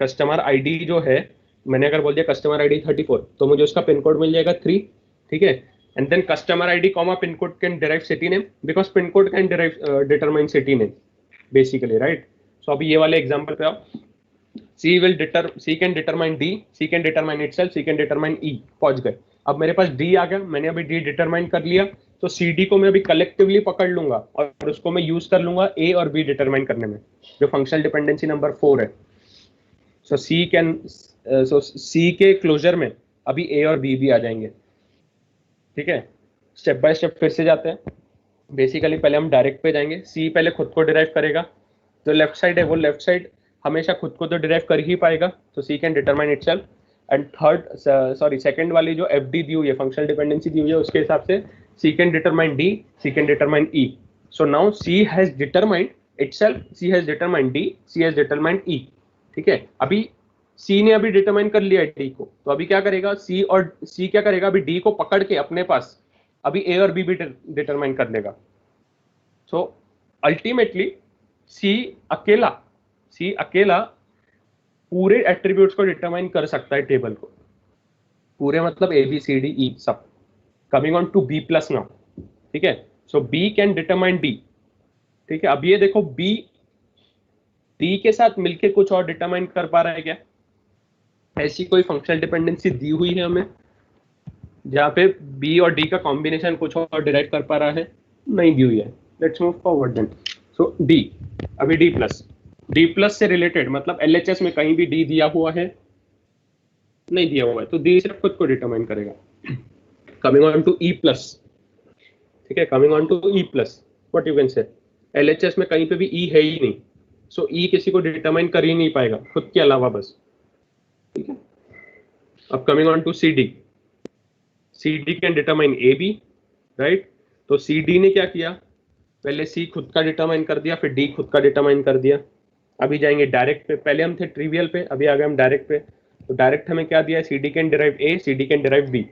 Customer ID जो है, मैंने अगर बोल दिया कस्टमर आईडी 34, तो मुझे उसका पिन कोड मिल जाएगा 3, ठीक है. And then customer ID comma pin code can derive city name, because pin code can derive determine city name basically, right. So अभी ये वाले एग्जांपल पे आओ. C can determine D, C can determine itself, C can determine E. पहुंच गए. अब मेरे पास D आ गया, मैंने अभी D डिटरमाइन कर लिया, तो CD को मैं अभी कलेक्टिवली पकड़ लूंगा और उसको मैं यूज कर लूंगा A और B डिटरमाइन करने में, जो फंक्शनल डिपेंडेंसी नंबर 4 है. सो C के क्लोजर में अभी A और B भी आ जाएंगे, ठीक है. स्टेप बाय स्टेप फिर से जाते हैं. बेसिकली पहले हम डायरेक्ट पे जाएंगे. C पहले खुद को डिराइव करेगा, जो लेफ्ट साइड है वो लेफ्ट साइड हमेशा खुद को तो डिराइव कर ही पाएगा, तो C can determine itself. And second वाली जो FD दी हुई है, फंक्शनल डिपेंडेंसी दी हुई है, उसके हिसाब से C can determine D, C can determine E. So now C has determined itself, C has determined D, C has determined E, ठीक है. अभी C ने अभी डिटरमाइन कर लिया है D को, तो अभी क्या करेगा, C क्या करेगा, अभी D को पकड़ के अपने पास अभी A और B भी डिटरमाइन कर लेगा. सो अल्टीमेटली C अकेला पूरे एट्रीब्यूट्स को डिटरमाइन कर सकता है, टेबल को पूरे, मतलब A B C D E सब. Coming on to B plus now, ठीक है. So B can determine D, ठीक है. अब ये देखो B D के साथ मिलके कुछ और डिटरमाइन कर पा रहा है क्या, ऐसी कोई फंक्शनल डिपेंडेंसी दी हुई है हमें जहाँ पे B और D का कॉम्बिनेशन कुछ और डिराइव कर पा रहा है, नहीं दी हुई है. Let's move forward then. So D, अभी डी प्लस से रिलेटेड मतलब LHS में कहीं भी डी दिया हुआ है? नहीं दिया हुआ है, तो डी सिर्फ खुद को डिटरमाइन करेगा. Coming on to E plus, ठीक है, coming on to E plus, what you can say, LHS में कहीं पे भी ई है ही नहीं, सो ई किसी को डिटरमाइन कर ही नहीं पाएगा खुद के अलावा बस. ठीक है. अब coming on to CD, CD can determine AB, right. तो CD ने क्या किया, पहले C खुद का डिटरमाइन कर दिया, फिर D खुद का डिटरमाइन कर दिया. अभी जाएंगे डायरेक्ट पे, पहले हम थे ट्रिवियल पे, अभी आ गए हम डायरेक्ट पे. तो डायरेक्ट हमें क्या दिया है, CD can derive A, CD can derive B,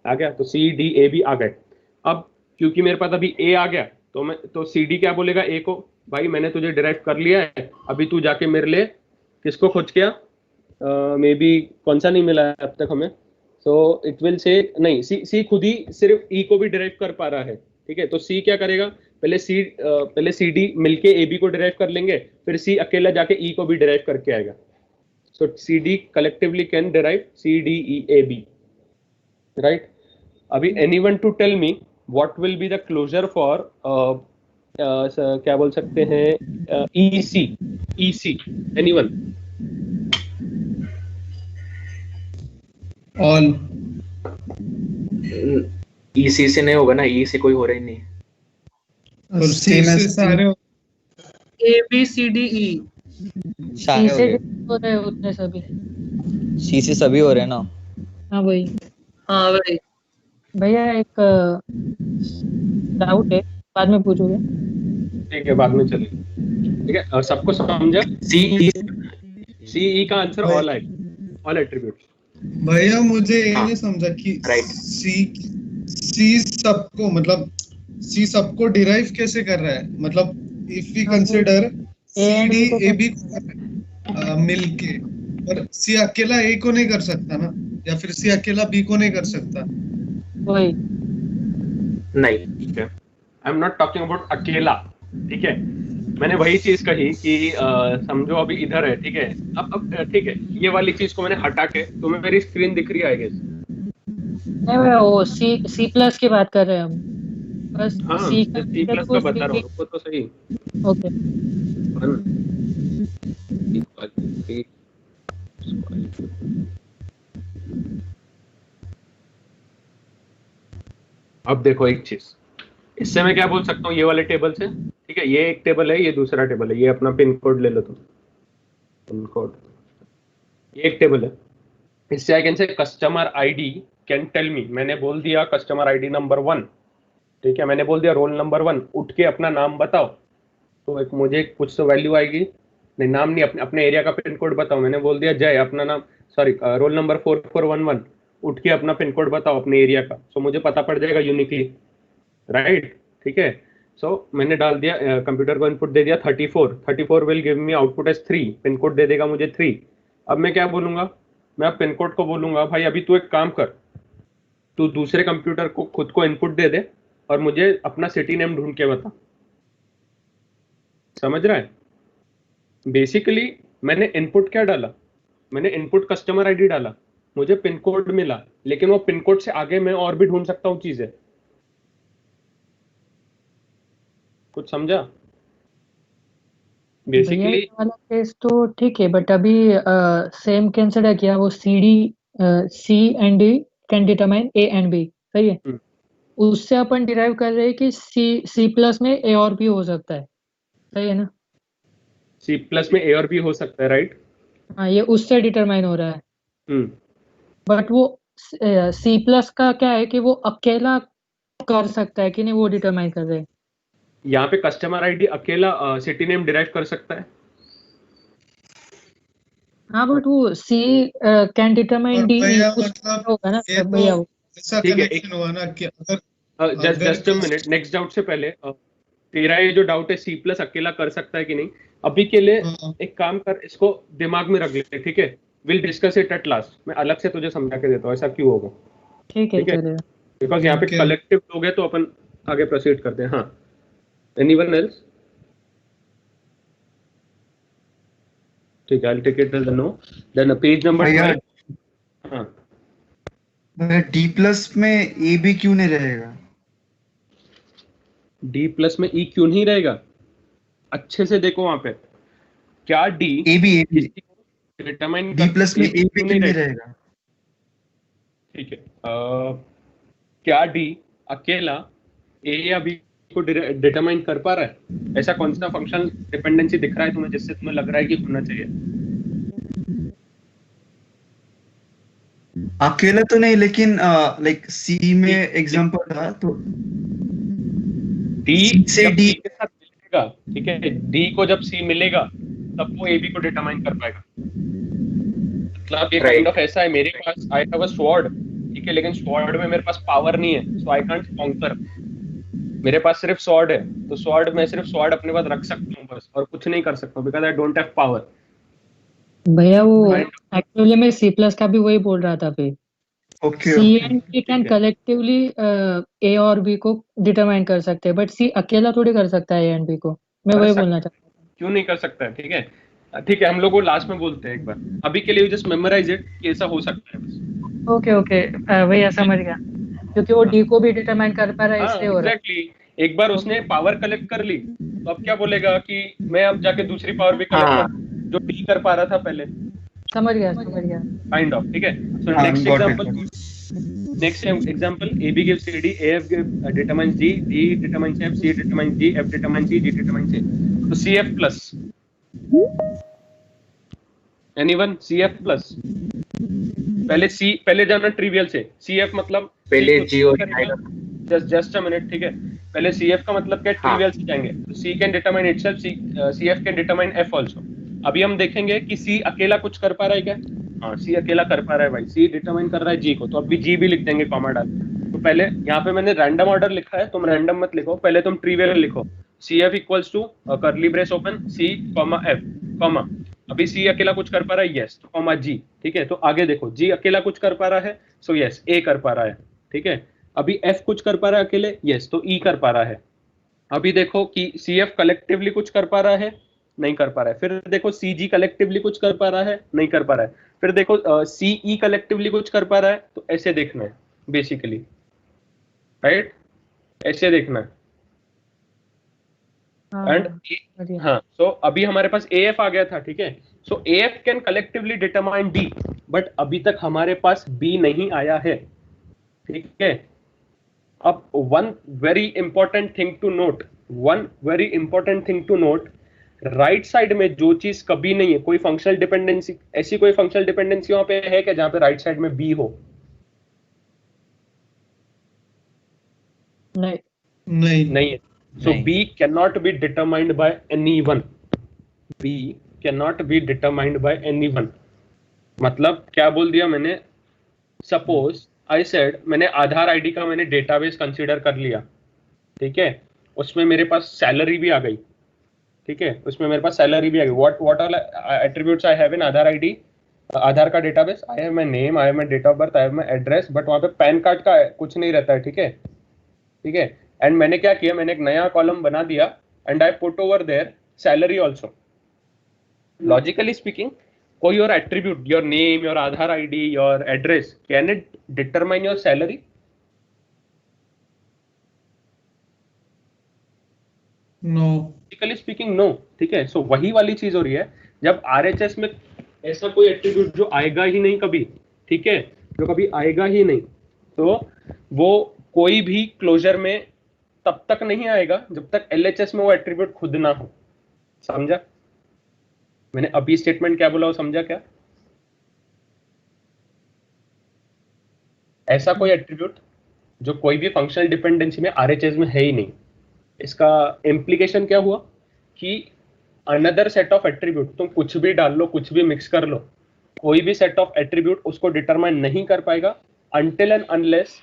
आ गया. तो C D A B आ गए. अब क्योंकि मेरे पास अभी A आ गया, तो CD क्या बोलेगा A को, भाई मैंने तुझे डिराइव कर लिया है, अभी तू जाके मेरे लिए किसको खोज के आ, मे बी कौन सा नहीं मिला है अब तक हमें. सो इट विल से नहीं, C खुद ही सिर्फ E को भी डिराइव कर पा रहा है. ठीक है. तो C क्या करेगा, पहले CD मिलके AB को डिराइव कर लेंगे, फिर C अकेला जाके E को भी डिराइव करके आएगा. सो CD collectively can derive CDEAB, right. अभी anyone to tell me what will be the closure for क्या बोल सकते हैं, EC, anyone? ऑल. EC से नहीं होगा ना, E से कोई हो रहा ही नहीं. और C से सारे A B C D E. सी से हो रहे उतने सभी. सी से सभी हो रहे हैं ना. हाँ वही. हाँ भाई. भैया एक डाउट है, बाद में पूछोगे. ठीक है, बाद में चलेंगे. ठीक है. और सबको समझा, CE का आंसर ऑल है, ऑल एट्रीब्यूट्स. भैया मुझे ये नहीं समझा कि Right. C सबको मतलब C सबको डिराइव कैसे कर रहा है, मतलब if we consider CD AB मिलके, और C अकेला A को नहीं कर सकता ना, या फिर C अकेला B को नहीं कर सकता. वही. नहीं. ठीक है. I am not talking about अकेला. ठीक है. मैंने वही चीज कही कि समझो अभी इधर है. ठीक है. अब ठीक है, ये वाली चीज को मैंने हटा के, तुम्हें मेरी स्क्रीन दिख रही है आई गेस. नहीं भैया, वो सी प्लस की बात कर रहे हैं हम बस. हाँ, C C+ का बता रहा हूँ, रुको तो सही. ओके. अब देखो एक चीज, इससे मैं क्या बोल सकता हूँ, ये वाले टेबल से. ठीक है. ये एक टेबल है, ये दूसरा टेबल है. ये अपना पिन कोड ले लो तुम, पिन कोड, ये एक टेबल है. इससे I can say customer ID can tell me, मैंने बोल दिया कस्टमर ID नंबर 1. ठीक है. मैंने बोल दिया रोल नंबर 1, उठ के अपना नाम बताओ. तो एक मुझे कुछ तो वैल्यू आएगी. नहीं, नाम नहीं, अपने एरिया का पिन कोड बताओ. मैंने बोल दिया जय, अपना नाम, सॉरी रोल नंबर 4411, उठ के अपना पिन कोड बताओ अपने एरिया का. सो मुझे पता पड़ जाएगा यूनिकली, राइट. ठीक है. सो मैंने डाल दिया, कंप्यूटर को इनपुट दे दिया 34 will give me output as 3, pin code दे देगा मुझे 3. अब मैं क्या बोलूंगा, मैं अब पिन कोड को बोलूंगा भाई अभी तू एक काम कर, तू दूसरे कंप्यूटर को खुद को इनपुट दे दे और मुझे अपना सिटी नेम ढूंढ के बता. समझ रहा है. बेसिकली मैंने इनपुट क्या डाला, मैंने इनपुट कस्टमर ID डाला, मुझे पिन कोड मिला, लेकिन वो पिन कोड से आगे मैं और भी ढूंढ सकता हूँ चीजें. कुछ समझा. बेसिकली वाला केस तो ठीक है, बट अभी सेम कंसिडर किया, वो C and D can determine A and B. सही है. उससे अपन डिराइव कर रहे हैं कि C+ में A और B हो सकता है. सही है ना. C+ में A और B हो सकता है, राइट. हाँ, ये उससे डिटरमाइन हो रहा है. बट वो C+ का क्या है कि वो अकेला कर सकता है कि नहीं, वो डिटरमाइन कर रहे हैं. यहाँ पे कस्टमर ID अकेला सिटी नेम डिराइव कर सकता है. हाँ बट वो सी कैन डिटरमाइन डी मतलब होगा ना ये भैया तो वो ऐसा ठीक है, कनेक्शन हुआ ना कि अगर just a minute, next doubt से पहले तेरा ये जो डाउट है C प्लस अकेला कर सकता है कि नहीं, अभी के लिए एक काम कर, इसको दिमाग में रख ले, ठीक है, will discuss it at last, मैं अलग से तुझे समझा के देता हूँ ऐसा क्यों होगा, ठीक है ठीक है, चलेगा बिकॉज यहाँ पे Okay. कलेक्टिव लोग हैं तो अपन आगे प्रोसीड करते हैं. हाँ, एनीवन एल्स? ठीक है, I will take it as a no. Then page number भैया 12. हाँ, D+ में A B क्यों नहीं रहेगा? D प्लस में E क्यों नहीं रहेगा? अच्छे से देखो वहां पे, क्या D A be determine D plus में ए बी क्यों नहीं रहेगा? ठीक है, क्या D अकेला A या B को डिटरमाइन कर पा रहा है? ऐसा कौन सा फंक्शनल डिपेंडेंसी दिख रहा है तुम्हें जिससे तुम्हें लग रहा है कि होना चाहिए? अकेला तो नहीं, लेकिन लाइक सी में एग्जांपल था तो D से जब D C के साथ मिलेगा, ठीक है, D को जब C मिलेगा तब वो AB को डिटरमाइन कर पाएगा। मतलब ये काइंड ऑफ ऐसा है, मेरे पास आई हैव अ स्वॉर्ड, ठीक है, लेकिन स्वॉर्ड में मेरे पास पावर नहीं है, सो आई कांट कॉन्कर। मेरे पास सिर्फ स्वॉर्ड है, तो स्वॉर्ड में सिर्फ स्वॉर्ड अपने पास रख सकता हूँ बस, और कुछ नहीं कर सकता because I don't have power. भैया वो एक्चुअली में C प्लस का भी वही बोल रहा था फिर। Okay C and D can collectively A और B को डिटरमाइन कर सकते हैं, बट C अकेला थोड़ी कर सकता है A एंड B को। मैं वही बोलना चाहता हूँ। क्यों नहीं कर सकता है? ठीक है, ठीक है, हम लोग वो लास्ट में बोलते हैं एक बार, अभी के लिए जस्ट मेमोराइज इट कि ऐसा हो सकता है बस। ओके ओके, भैया समझ गया, क्योंकि वो D को भी डिटरमाइन कर पा रहा है इसलिए हो रहा है। एग्जैक्टली, एक बार उसने पावर कलेक्ट कर ली तो अब क्या बोलेगा कि मैं अब जाके दूसरी पावर भी कलेक्ट कर, जो D कर पा रहा था पहले। समझ गया काइंड ऑफ, ठीक है। So next example AB gives CD, AF determines D, D determines F, C determines G, F determines C, D determines A. तो CF plus, anyone? CF plus, पहले जाना ट्रिवियल से। CF मतलब पहले G हो जाएगा। जस्ट अ मिनट, ठीक है, पहले CF का मतलब क्या, ट्रिवियल से जाएंगे। तो C can determine itself, CF can determine F also। अभी हम देखेंगे कि C अकेला कुछ कर पा रहा है क्या? हाँ, C अकेला कर पा रहा है भाई, C डिटरमाइन कर रहा है G को, तो अभी G भी लिख देंगे कॉमा डाल। तो पहले यहाँ पे मैंने रैंडम ऑर्डर लिखा है, तुम रैंडम मत लिखो, पहले तुम ट्रिवियल लिखो। CF equals to curly brace open C comma F comma, अभी C अकेला कुछ कर पा रहा है, यस, तो कॉमा G, ठीक है। तो आगे देखो, G अकेला कुछ कर पा रहा है, सो यस A कर पा रहा है, ठीक है। अभी F कुछ कर पा रहा है अकेले, यस, तो E कर पा रहा है। अभी देखो कि CF कलेक्टिवली कुछ कर पा रहा है, नहीं कर पा रहा है। फिर देखो CG कलेक्टिवली कुछ कर पा रहा है, नहीं कर पा रहा है। फिर देखो CE कलेक्टिवली कुछ कर पा रहा है, तो ऐसे देखना है बेसिकली, राइट, ऐसे देखना है। एंड हाँ, सो अभी हमारे पास AF आ गया था, ठीक है। सो AF can collectively determine D, but अभी तक हमारे पास B नहीं आया है, ठीक है। अब one very important thing to note, right side में जो चीज कभी नहीं है, कोई फंक्शनल डिपेंडेंसी, ऐसी कोई फंक्शनल डिपेंडेंसी वहां पे है क्या जहां पे राइट साइड में B हो? नहीं है। So B cannot be determined by anyone. B cannot be determined by anyone. मतलब क्या बोल दिया मैंने? सपोज आई सेड, मैंने आधार आईडी का मैंने डेटाबेस कंसीडर कर लिया, ठीक है, उसमें मेरे पास सैलरी भी आ गई, ठीक है, उसमें मेरे पास सैलरी भी आ गई। What all attributes I have in Aadhaar ID, Aadhaar का database, I have my name, I have my date of birth, I have my address, but वहां पे पैन कार्ड का कुछ नहीं रहता है, ठीक है, ठीक है। एंड मैंने क्या किया, मैंने एक नया कॉलम बना दिया and I put over there salary also. Logically speaking, कोई और attribute, your name, your Aadhaar ID, your address, can it determine your salary? No, logically speaking no, ठीक है। सो वही वाली चीज हो रही है, जब RHS में ऐसा कोई एट्रीब्यूट जो आएगा ही नहीं कभी, ठीक है, जो कभी आएगा ही नहीं, तो वो कोई भी क्लोजर में तब तक नहीं आएगा जब तक LHS में वो एट्रीब्यूट खुद ना हो। समझा? मैंने अभी स्टेटमेंट क्या बोला वो समझा क्या? ऐसा कोई एट्रीब्यूट जो कोई भी फंक्शनल डिपेंडेंसी में RHS में है ही नहीं, इसका इम्प्लीकेशन क्या हुआ कि अनदर सेट ऑफ एट्रीब्यूट, तुम कुछ भी डाल लो, कुछ भी मिक्स कर लो, कोई भी सेट ऑफ एट्रीब्यूट उसको डिटरमाइन नहीं कर पाएगा until and unless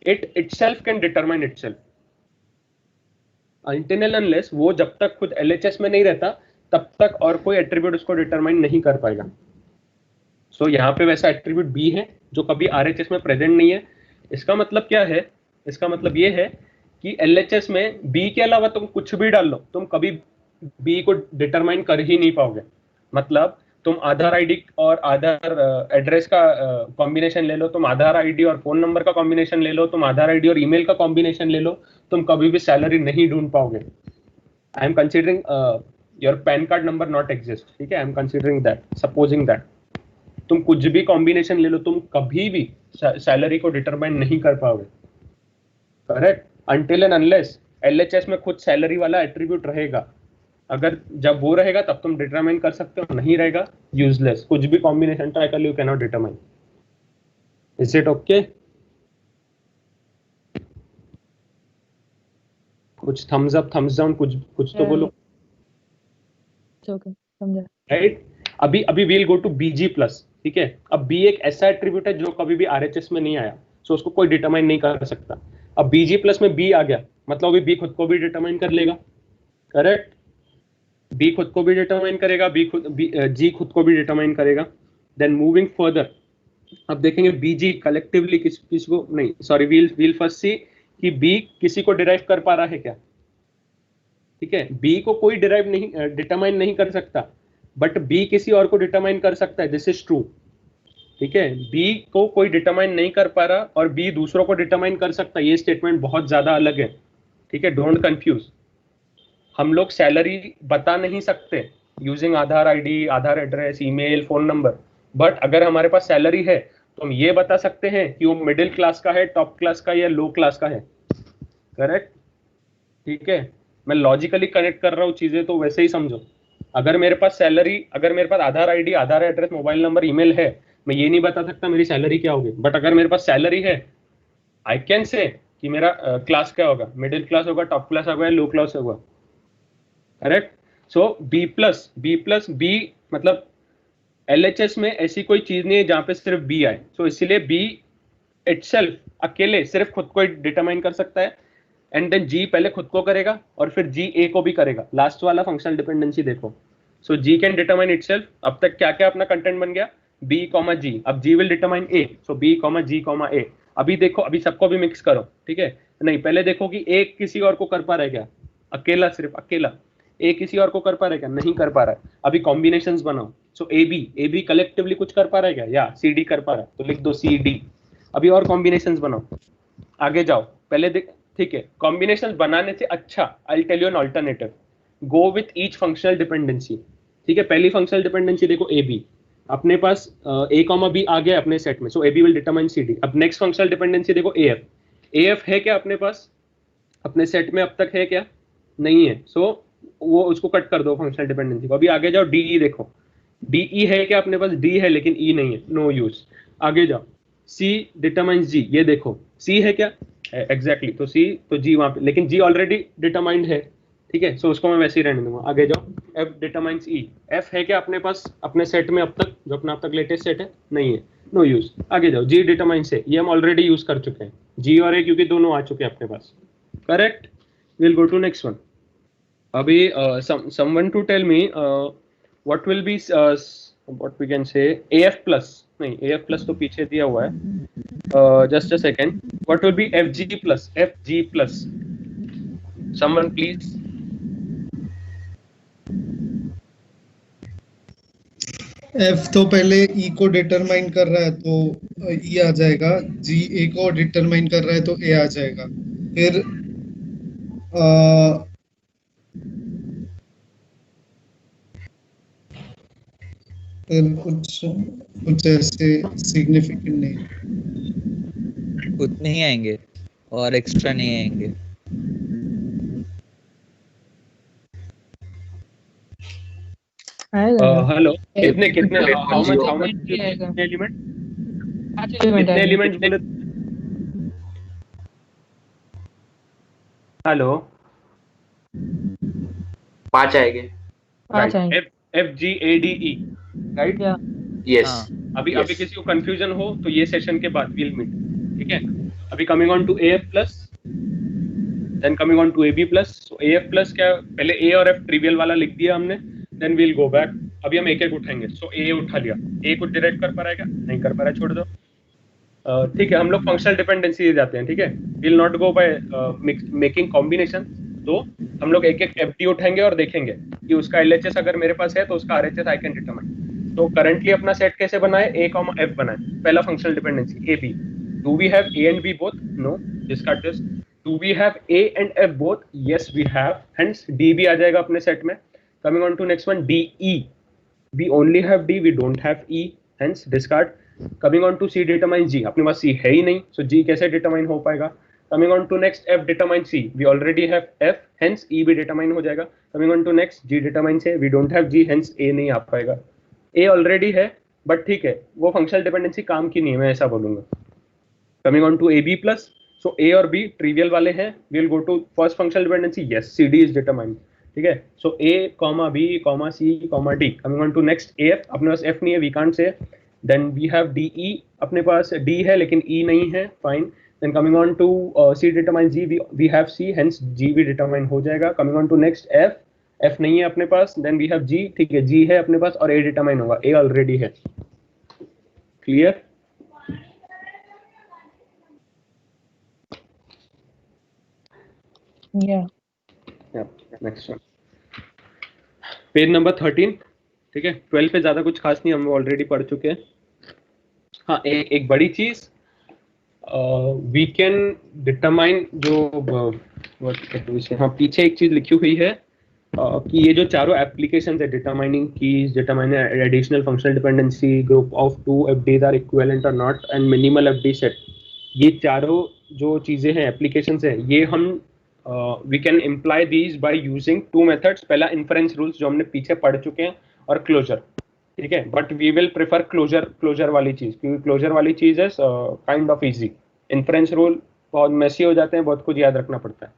it itself can determine itself. Until and unless वो जब तक खुद LHS में नहीं रहता तब तक और कोई एट्रीब्यूट उसको डिटरमाइन नहीं कर पाएगा। सो यहाँ पे वैसा एट्रीब्यूट B है जो कभी RHS में प्रेजेंट नहीं है। इसका मतलब क्या है? इसका मतलब ये है कि LHS में B के अलावा तुम कुछ भी डाल लो, तुम कभी B को डिटरमाइन कर ही नहीं पाओगे। मतलब तुम आधार आईडी और आधार एड्रेस का कॉम्बिनेशन ले लो, तुम आधार आईडी और फोन नंबर का कॉम्बिनेशन ले लो, तुम आधार आईडी और ईमेल का कॉम्बिनेशन ले लो, तुम कभी भी सैलरी नहीं ढूंढ पाओगे। I am considering your pan card number not exist, ठीक है, I am considering that, supposing that. तुम कुछ भी कॉम्बिनेशन ले लो, तुम कभी भी सैलरी को डिटरमाइन नहीं कर पाओगे, correct, until and unless LHS में खुद सैलरी वाला एट्रीब्यूट रहेगा। अगर जब वो रहेगा तब तुम डिटरमाइन कर सकते हो, नहीं रहेगा यूजलेस। कुछ भी कॉम्बिनेशन ट्राई कर लो, you can not determine. Is it okay? कुछ थम्स अप, थम्स डाउन, कुछ तो बोलो। ओके, समझा। राइट, अभी we'll go to BG plus, ठीक है। अब बी एक ऐसा एट्रीब्यूट है जो कभी भी आरएचएस में नहीं आया, सो उसको कोई डिटरमाइन नहीं कर सकता। अब बीजी प्लस में बी आ गया, मतलब अभी बी खुद को भी डिटरमाइन कर लेगा, करेक्ट। बी खुद को भी डिटरमाइन करेगा, जी खुद को भी डिटरमाइन करेगा। देन मूविंग फर्दर, अब देखेंगे बीजी कलेक्टिवली किसी को नहीं, सॉरी, वील फर्स्ट सी कि बी किसी को डिराइव कर पा रहा है क्या, ठीक है। बी को कोई डिराइव नहीं, डिटरमाइन नहीं कर सकता, बट बी किसी और को डिटरमाइन कर सकता है, दिस इज ट्रू, ठीक है। बी को कोई डिटरमाइन नहीं कर पा रहा और बी दूसरों को डिटरमाइन कर सकता है, ये स्टेटमेंट बहुत ज्यादा अलग है, ठीक है, डोंट कंफ्यूज। हम लोग सैलरी बता नहीं सकते using Aadhaar ID, Aadhaar address, email, phone number, but अगर हमारे पास सैलरी है तो हम ये बता सकते हैं कि वो मिडिल क्लास का है, टॉप क्लास का या लो क्लास का है, करेक्ट, ठीक है। मैं लॉजिकली कनेक्ट कर रहा हूँ चीजें, तो वैसे ही समझो। अगर मेरे पास सैलरी, अगर मेरे पास आधार आईडी, आधार एड्रेस, मोबाइल नंबर, ईमेल है, मैं ये नहीं बता सकता मेरी सैलरी क्या होगी, बट अगर मेरे पास सैलरी है, आई कैन से कि मेरा क्लास क्या होगा, मिडिल क्लास होगा, टॉप क्लास होगा, लो क्लास होगा, करेक्ट। सो बी प्लस बी मतलब एलएचएस में ऐसी कोई चीज नहीं है जहां पे सिर्फ बी आए, सो इसीलिए बी इटसेल्फ अकेले सिर्फ खुद को डिटरमाइन कर सकता है, एंड देन जी पहले खुद को करेगा और फिर जी ए को भी करेगा। लास्ट वाला फंक्शनल डिपेंडेंसी देखो, सो जी कैन डिटरमाइन इटसेल्फ। अब तक क्या क्या अपना कंटेंट बन गया, बी कॉमा जी, अब G will determine A, so B comma G comma A. अभी देखो, अभी सबको भी मिक्स करो, ठीक है, नहीं पहले देखो कि ए किसी और को कर पा रहा है क्या, अकेला, सिर्फ अकेला ए किसी और को कर पा रहा है क्या, नहीं कर पा रहा है। अभी कॉम्बिनेशंस बनाओ, सो ए बी कलेक्टिवली कुछ कर पा रहा है क्या, या सी डी कर पा रहा है, तो लिख दो सी डी। अभी और कॉम्बिनेशंस बनाओ, आगे जाओ, पहले देख, ठीक है, कॉम्बिनेशंस बनाने से अच्छा I will tell you an alternative, go with each functional dependency, ठीक है। पहली फंक्शनल डिपेंडेंसी देखो ए बी, अपने पास ए कॉमा बी आ गया अपने सेट में, so A B will determine C D. अब नेक्स्ट फंक्शनल डिपेंडेंसी देखो ए एफ है क्या अपने पास, अपने सेट में अब तक है क्या, नहीं है, सो वो उसको कट कर दो फंक्शनल डिपेंडेंसी को। अभी आगे जाओ, डीई देखो, डीई है क्या अपने पास, डी है लेकिन ई नहीं है, नो यूज। आगे जाओ, सी डिटरमाइंस जी, ये देखो सी है क्या, एग्जैक्टली, तो सी, तो जी वहां पे, लेकिन जी ऑलरेडी डिटरमाइंड है, ठीक है, सो उसको मैं वैसे ही रहने दूंगा। आगे जाओ, एफ डिटरमाइंस ई, एफ है क्या अपने पास अपने सेट में अब तक, जो अपना अब तक लेटेस्ट सेट है, नहीं है, नो यूज। आगे जाओ, जी डिटरमाइंस ए, ये हम ऑलरेडी यूज कर चुके हैं, जी और ए क्योंकि दोनों आ चुके हैं अपने पास, correct. Will go to next one. अभी someone to tell me what will be what we can say AF plus, नहीं AF plus तो पीछे दिया हुआ है, just a second, what will be FG plus, someone please। F तो पहले E को डिटरमाइन कर रहा है तो E आ जाएगा, G A को डिटरमाइन कर रहा है तो A आ जाएगा, फिर कुछ ऐसे सिग्निफिकेंट नहीं, उतने ही आएंगे और एक्स्ट्रा नहीं आएंगे। हेलो, कितने हाउ मच एलिमेंट, कितने एलिमेंट्स बोले, हेलो 5 आएंगे, F G A D E, right, yes. अभी किसी को कंफ्यूजन हो तो ये सेशन के बाद विल मीट, ठीक है। अभी coming on to F plus, then coming on to A B plus. So A F plus क्या, पहले ए और एफ ट्रिवियल वाला लिख दिया हमने, देन विल गो बैक। अभी हम एक एक उठाएंगे, सो ए उठा लिया, ए कुछ डायरेक्ट कर पा रहा है क्या, नहीं कर पा रहा है, छोड़ दो, ठीक है। हम लोग फंक्शनल डिपेंडेंसी जाते हैं, ठीक है, will not go by making combination. तो हम लोग एक एक एफडी उठाएंगे और देखेंगे कि उसका एलएचएस अगर मेरे पास है तो उसका आरएचएस आई कैन डिटरमाइन। तो करंटली अपना सेट कैसे बना है, a कॉमा f बना है, पहला functional dependency a b. Do we have a and b both? No. Discard this. Do we have a and f both? Yes, we have. Hence d भी आ जाएगा अपने सेट में. Coming on to next one, d e. We only have d, we don't have e. Hence discard. Coming on to c determines g. अपने पास c है ही नहीं, so g कैसे determine हो पाएगा. Coming on to next, f determines c. We already have f, hence e भी determine हो जाएगा. Coming on to next, g determines a. We don't have g, hence a नहीं आ पाएगा. a already है, but ठीक है, वो फंक्शनल डिपेंडेंसी काम की नहीं है, मैं ऐसा बोलूंगा. Coming on to ab plus, so a और b trivial वाले हैं. We'll go to first functional dependency. Yes, cd is determined. ठीक है, so a comma b comma c comma d. Coming on to next af, अपने पास f नहीं है, we can't say. Then we have de, अपने पास d है लेकिन e नहीं है, fine. Then coming on to c determines g, we have c, hence g भी determine हो जाएगा. Coming on to next f, f नहीं है अपने पास, then we have g, ठीक है, g है अपने पास और a determine होगा, a already है. Clear? Yeah. Yeah, next one. Page number 13. ठीक है, 12 पे ज्यादा कुछ खास नहीं, हम ऑलरेडी पढ़ चुके हैं. हाँ, एक बड़ी चीज, वी कैन डिटरमाइन जो हाँ पीछे एक चीज लिखी हुई है कि ये जो चारों एप्लीकेशंस है, determining keys, determining additional functional dependency, group of 2 FDs are equivalent और not, and minimal FD set, ये चारों जो चीजें हैं, एप्लीकेशंस हैं, ये हम we can imply these by using two methods. पहला inference rules जो हमने पीछे पढ़ चुके हैं, और closure. ठीक है, but we will prefer closure वाली चीज, क्योंकि closure वाली चीज है kind of easy. Inference rule बहुत messy हो जाते हैं, बहुत कुछ याद रखना पड़ता है.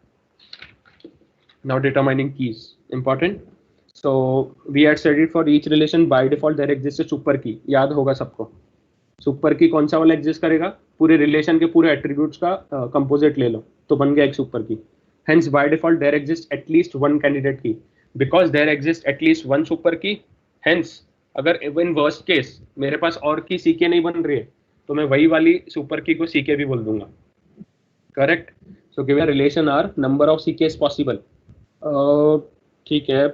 Now determining keys important. So we had studied for each relation by default there exists a super key. याद होगा सबको. सुपर की कौन सा वाला एग्जिस्ट करेगा, पूरे रिलेशन के पूरे एट्रीब्यूट्स का कंपोजिट ले लो तो बन गया एक सुपर की. Hence by default there exists at least one candidate key. Because there exists at least one super key, hence अगर in worst case मेरे पास और की CK नहीं बन रही है तो मैं वही वाली super key को CK भी बोल दूंगा. Correct? So give a relation R, number of CKs possible. ठीक है,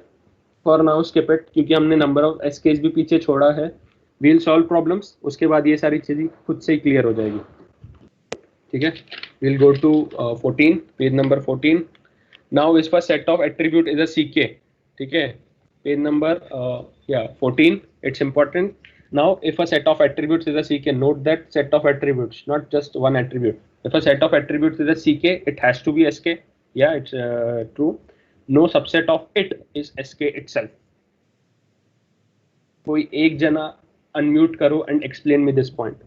for now skip it क्योंकि हमने number of SKs भी पीछे छोड़ा है. We'll solve problems, उसके बाद ये सारी चीजें खुद से ही क्लियर हो जाएगी. ठीक है, we'll go to 14, page number 14. Now if a set of attribute is a CK, ठीक है, page number 14, it's important. Now if a set of attributes is a CK, note that set of attributes, not just one attribute. If a set of attributes is a CK, it has to be SK. Yeah, it's true. No subset of it is SK itself. कोई एक जना unmute करो and explain me this point.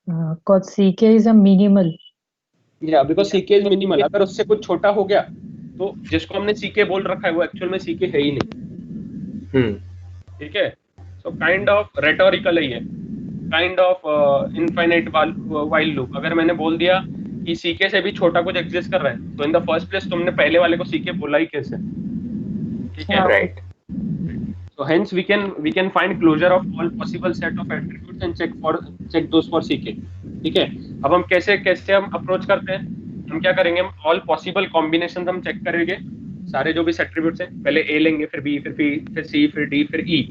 Because CK is a minimal. Yeah, because CK is minimal. अगर उससे कुछ छोटा हो गया तो जिसको हमने CK बोल रखा है वो एक्चुअल में CK है ही नहीं. ठीक है, so kind of rhetorical है ये, kind of infinite while loop. अगर मैंने बोल दिया कि CK से भी छोटा कुछ एग्जिस्ट कर रहा है तो इन द फर्स्ट प्लेस तुमने पहले वाले को CK बोला ही कैसे. ठीक है, right. So hence we can find closure of all possible set of attributes and check those for CK. ठीक है, अब हम कैसे हम अप्रोच करते हैं, हम क्या करेंगे, हम all possible combinations हम चेक करेंगे, सारे जो भी एट्रीब्यूट्स हैं, पहले A लेंगे, फिर B, फिर P, फिर C, फिर D, फिर E,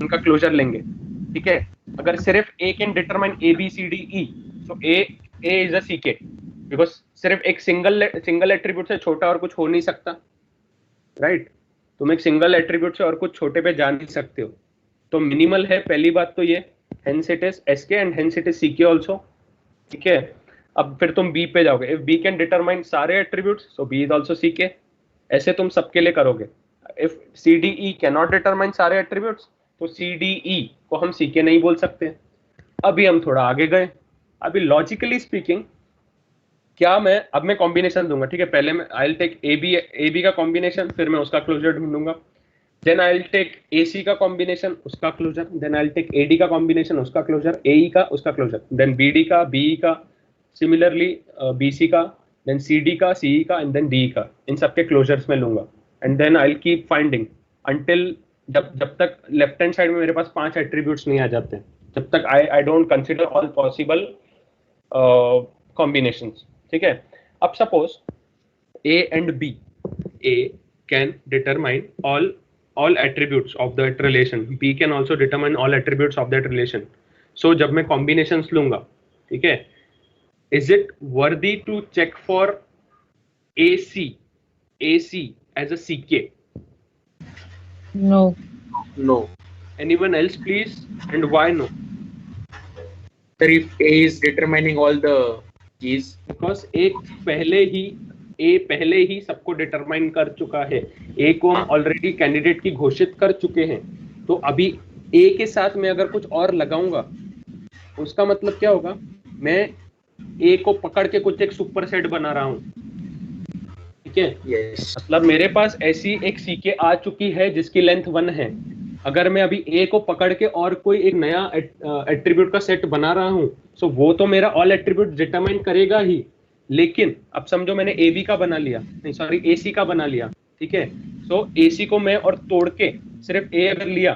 इनका क्लोजर लेंगे. ठीक है, अगर सिर्फ A can determine A, B, C, D, E, so A is a CK, because सिर्फ एक सिंगल एट्रीब्यूट से छोटा और कुछ हो नहीं सकता, राइट. तुम एक सिंगल एट्रीब्यूट से और कुछ छोटे पे जा नहीं सकते हो, तो मिनिमल है पहली बात तो ये, hence it is SK and hence it is CK also. ठीक है, अब फिर तुम B पे जाओगे, if B can determine सारे attributes so B is also CK. ऐसे तुम सबके लिए करोगे. if CDE cannot determine सारे एट्रीब्यूट्स तो CDE को हम CK नहीं बोल सकते. अभी हम थोड़ा आगे गए, अभी लॉजिकली स्पीकिंग क्या मैं कॉम्बिनेशन दूंगा. ठीक है, पहले मैं आई विल टेक AB का कॉम्बिनेशन, फिर मैं उसका क्लोजर ढूंढूंगा. Then I will take AC का कॉम्बिनेशन, उसका closure. Then I will take AD का कॉम्बिनेशन, उसका क्लोजर. AE का, उसका क्लोजर. देन BD का, BE का, सिमिलरली BC का, देन CD का, CE का, एंड देन DE का. इन सबके क्लोजर्स में लूंगा. And then I will keep finding until जब तक लेफ्ट हैंड साइड में मेरे पास 5 एट्रीब्यूट्स नहीं आ जाते, जब तक I don't consider all possible combinations. ठीक है, अब suppose A and B. A can determine all attributes of that relation. B can also determine all attributes of that relation. So जब मैं combinations लूंगा, ठीक है, is it worthy to check for AC as a CK? No. No. Anyone else please, and why no? Sir, if A is determining all the keys, Because A पहले ही सबको डिटरमाइन कर चुका है. A को हम ऑलरेडी कैंडिडेट की घोषित कर चुके हैं. तो अभी A के साथ मैं अगर कुछ और लगाऊंगा, उसका मतलब क्या होगा, मैं A को पकड़ के कुछ एक सुपर सेट बना रहा हूं. ठीक है, yes. मतलब मेरे पास ऐसी एक CK आ चुकी है जिसकी लेंथ 1 है. अगर मैं अभी A को पकड़ के और कोई एक नया एट्रीब्यूट का सेट बना रहा हूं, सो वो तो मेरा ऑल एट्रीब्यूट डिटरमाइन करेगा ही. लेकिन अब समझो मैंने AB का बना लिया, नहीं सॉरी AC का बना लिया. ठीक है, सो AC को मैं और तोड़ के सिर्फ A अगर लिया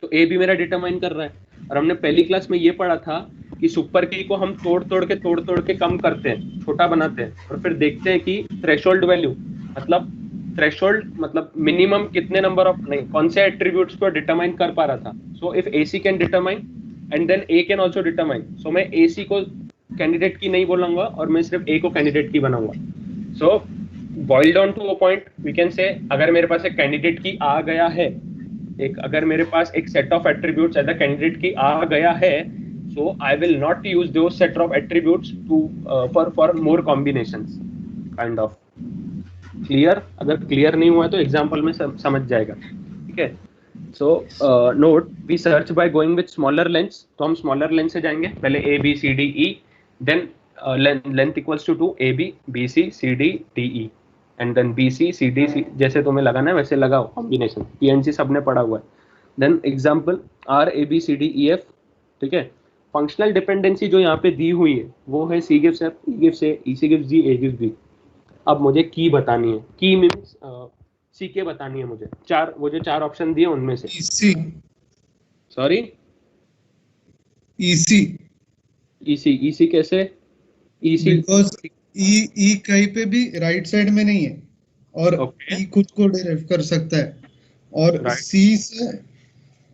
तो A भी मेरा डिटरमाइन कर रहा है. और हमने पहली क्लास में ये पढ़ा था कि सुपर की को हम तोड़ तोड़ के कम करते हैं, छोटा बनाते हैं, और फिर देखते हैं कि थ्रेशोल्ड वैल्यू मतलब मिनिमम कितने नंबर ऑफ नहीं कौन से एट्रीब्यूट्स को डिटरमाइन कर पा रहा था. So if AC can determine and then A can also determine, so मैं AC को कैंडिडेट की नहीं बोलूंगा और मैं सिर्फ A को कैंडिडेट की बनाऊंगा. So boil down to a point we can say, अगर मेरे पास एक कैंडिडेट की आ गया है, अगर मेरे पास एक set of attributes as a candidate की आ गया है, so I will not use those set of attributes to for more combinations. Kind of clear? अगर क्लियर नहीं हुआ है तो एग्जांपल में समझ जाएगा. ठीक है, so note we search by going with smaller lengths. तो हम स्मॉलर लेंथ से जाएंगे, पहले A B C D E, then length equals to 2 AB BC CD DE and then BC CD C, जैसे तुम्हें लगाना है वैसे लगाओ कॉम्बिनेशन. PNC सबने पढ़ा हुआ है. Then example R A B C D E F. ठीक है, फंक्शनल डिपेंडेंसी जो यहाँ पे दी हुई है वो है C gives F, E gives A, EC gives G, A gives B. अब मुझे की बतानी है, की मीन्स CK बतानी है मुझे. वो जो 4 ऑप्शन दिए उनमें से EC. सॉरी EC कैसे? EC बिकॉज E कहीं पे भी राइट साइड में नहीं है और E खुद को डिराइव कर सकता है, और C से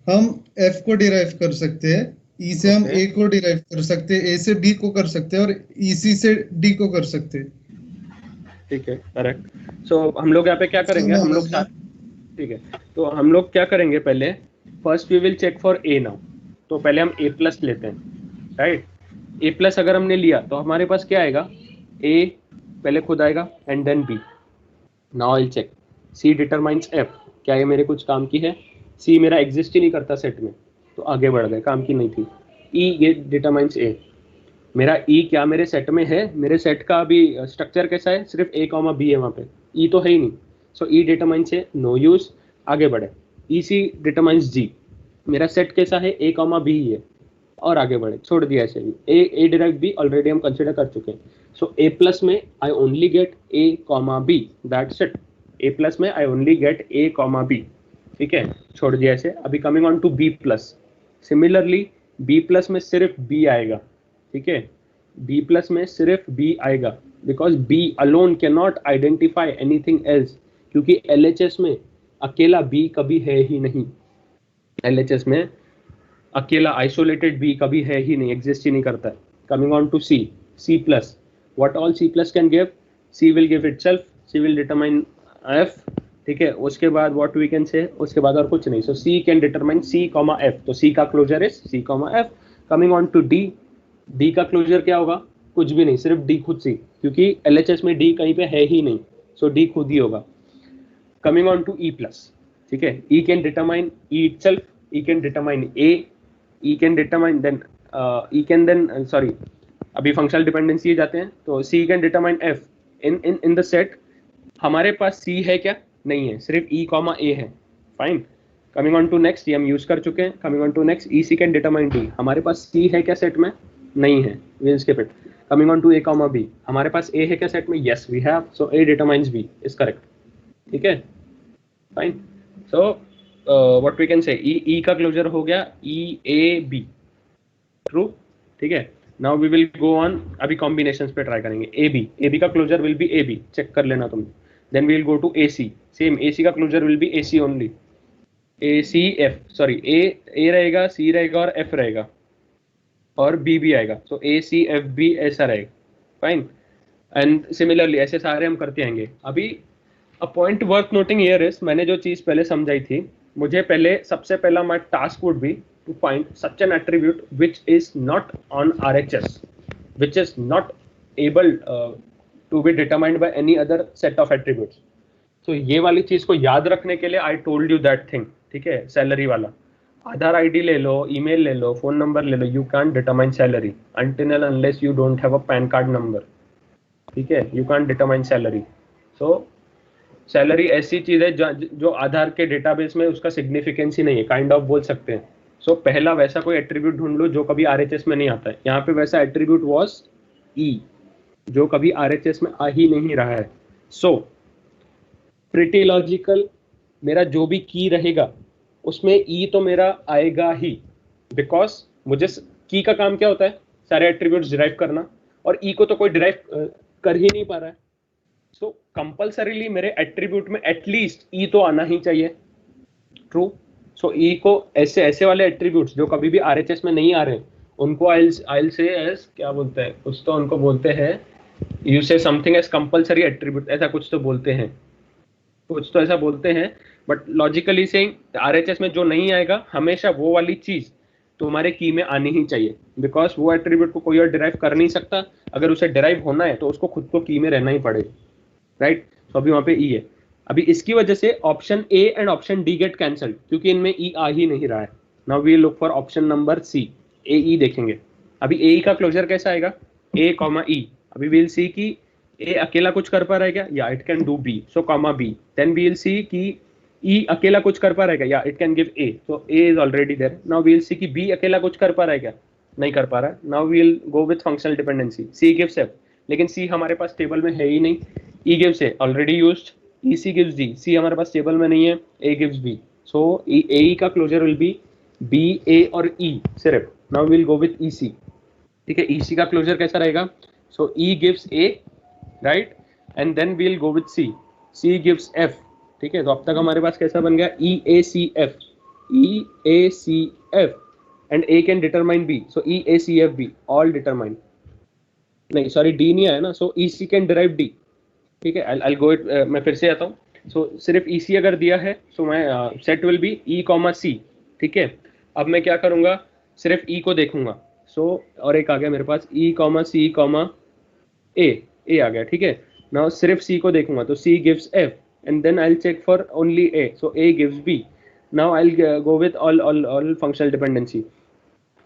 हम F को डिराइव कर सकते हैं, E से हम A को डिराइव कर सकते हैं, A से B को कर सकते हैं और EC से D को कर सकते हैं. ठीक है, करेक्ट. सो हम लोग यहाँ पे क्या करेंगे, हम लोग साथ, ठीक है, तो हम लोग क्या करेंगे, पहले first we will check for A now. तो पहले हम A प्लस लेते हैं, राइट. A प्लस अगर हमने लिया तो हमारे पास क्या आएगा, A पहले खुद आएगा and then B. Now I check C determines F. क्या ये मेरे कुछ काम की है? C मेरा एग्जिस्ट ही नहीं करता सेट में, तो आगे बढ़ गए, काम की नहीं थी. E ये डिटरमाइंस A. मेरा E क्या मेरे सेट में है? मेरे सेट का अभी स्ट्रक्चर कैसा है? सिर्फ A, B है वहाँ पे, E तो है ही नहीं. So E determines A, no use, आगे बढ़े. EC determines G. मेरा सेट कैसा है? A, B ही है, और आगे बढ़े, छोड़ दिया ऐसे भी. A डिराइव B ऑलरेडी हम कंसिडर कर चुके हैं. सो A प्लस में I only get A, B, that's it. A plus में I only get A, B. ठीक है, छोड़ दिया ऐसे. अभी coming on to B plus. Similarly B plus में सिर्फ B आएगा. ठीक है, B प्लस में सिर्फ B आएगा, because B alone can not identify anything else, क्योंकि LHS में अकेला B कभी है ही नहीं. LHS में अकेला आइसोलेटेड B कभी है ही नहीं, एग्जिस्ट ही नहीं करता है. Coming on to C plus. What all C plus can give? C will give itself, C will determine F. ठीक है, उसके बाद व्हाट वी कैन से, उसके बाद और कुछ नहीं. So C can determine C, F. तो C का closure is C, F. Coming on to D का क्लोजर क्या होगा? कुछ भी नहीं, सिर्फ D खुद से, क्योंकि LHS में D कहीं पे है ही नहीं, सो D खुद ही होगा. Coming on to E plus. ठीक है, E can determine E itself, E can determine A, E can determine then sorry अभी फंक्शनल डिपेंडेंसी जाते हैं. तो C can determine F in the set. हमारे पास C है क्या? नहीं है, सिर्फ E, A है. Fine. Coming on to next, ये हम यूज कर चुके हैं. Coming on to next, EC can determine D. हमारे पास C है क्या सेट में? नहीं है, we skip it. Coming on to A, B. हमारे पास A है क्या सेट में? Yes we have, so A determines B is correct. ठीक है, fine. So what we can say, E का क्लोजर हो गया E A B, ट्रू. ठीक है, now we will go on, अभी कॉम्बिनेशंस पे ट्राई करेंगे. ए बी का closure will be A B, check कर लेना तुम. Then we will go to A C, same A C का closure will be A C only. A C F, sorry A रहेगा, सी रहेगा और एफ रहेगा और बी भी आएगा. सो ए सी एफ बी ऐसा रहेगा. फाइन. एंड सिमिलरली ऐसे सारे हम करते आएंगे. अभी a point worth noting here is, मैंने जो चीज पहले समझाई थी, मुझे पहले सबसे पहला my task would be to find such an attribute which is not on RHS, which is not able to be determined by any other set of attributes. तो ये वाली चीज को याद रखने के लिए I told you that thing. ठीक है, सैलरी वाला, आधार आईडी ले लो, ईमेल ले लो, फोन नंबर ले लो, you can determine salary until and unless you don't have a PAN card number. ठीक है, you can determine salary. So salary ऐसी चीज है जो आधार के डेटाबेस में उसका सिग्निफिकेंस ही नहीं है, काइंड ऑफ बोल सकते हैं. सो पहला वैसा कोई एट्रीब्यूट ढूंढ लो जो कभी RHS में नहीं आता है. यहाँ पे वैसा एट्रीब्यूट वाज ई, जो कभी RHS में आ ही नहीं रहा है. सो प्रिटी लॉजिकल, मेरा जो भी की रहेगा उसमें ई तो मेरा आएगा ही, बिकॉज मुझे की का काम क्या होता है, सारे एट्रीब्यूट्स डिराइव करना, और ई को तो कोई डिराइव कर ही नहीं पा रहा है. सो कंपल्सरीली मेरे एट्रीब्यूट में एटलीस्ट ई तो आना ही चाहिए. ट्रू. सो ई को ऐसे वाले एट्रीब्यूट्स जो कभी भी RHS में नहीं आ रहे, उनको I'll say as, क्या बोलते हैं कुछ तो, उनको बोलते हैं, यू से समथिंग एज कंपल्सरी एट्रीब्यूट, ऐसा कुछ तो बोलते हैं, कुछ तो ऐसा बोलते हैं. बट लॉजिकली सेइंग RHS में जो नहीं आएगा, हमेशा वो वाली चीज तुम्हारे की में आनी ही चाहिए, बिकॉज वो एट्रीब्यूट को कोई और डिराइव कर नहीं सकता. अगर उसे डिराइव होना है तो उसको खुद को की में रहना ही पड़ेगा. राइट. तो अभी वहाँ पे ई है. अभी इसकी वजह से option A and option D get cancelled, क्योंकि इनमें ई आ ही नहीं रहा है. Now we look for option number C, A E देखेंगे. अभी ए का क्लोजर कैसा आएगा, ए कॉमा ई. अभी वील सी की ए अकेला कुछ कर पा रहा है क्या, या it can do B, so comma B. Then we'll see की ई अकेला कुछ कर पा रहा है क्या, या it can give A, so A is already there. Now we'll see की बी अकेला कुछ कर पा रहा है क्या, नहीं कर पा रहा है. Now we'll go with functional dependency. C gives F, लेकिन सी हमारे पास टेबल में है ही नहीं. E gives A, already used. E C gives D, C हमारे पास टेबल में नहीं है. ए गिव्स बी, सो ए का closure will be B, A और ई सिर्फ. Now we'll go with E C. ठीक है, ई सी का क्लोजर कैसा रहेगा, so E gives A, right, and then we'll go with C, C gives F. ठीक है, तो अब तक हमारे पास कैसा बन गया, E A C F, E A C F, and A can determine B, so E A C F B all determine. नहीं सॉरी, डी नहीं आया ना, so E C can derive D. ठीक है, I'll go it, मैं फिर से आता हूँ. सो सिर्फ ई सी अगर दिया है, सो मैं set will be E comma C. ठीक है, अब मैं क्या करूँगा, सिर्फ ई को देखूंगा. सो और एक आ गया मेरे पास, ई कॉमा सी कॉमा ए आ गया. ठीक है, नाउ सिर्फ सी को देखूंगा, तो C gives F, and then I will check for only A, so A gives B. Now I will go with all functional dependency.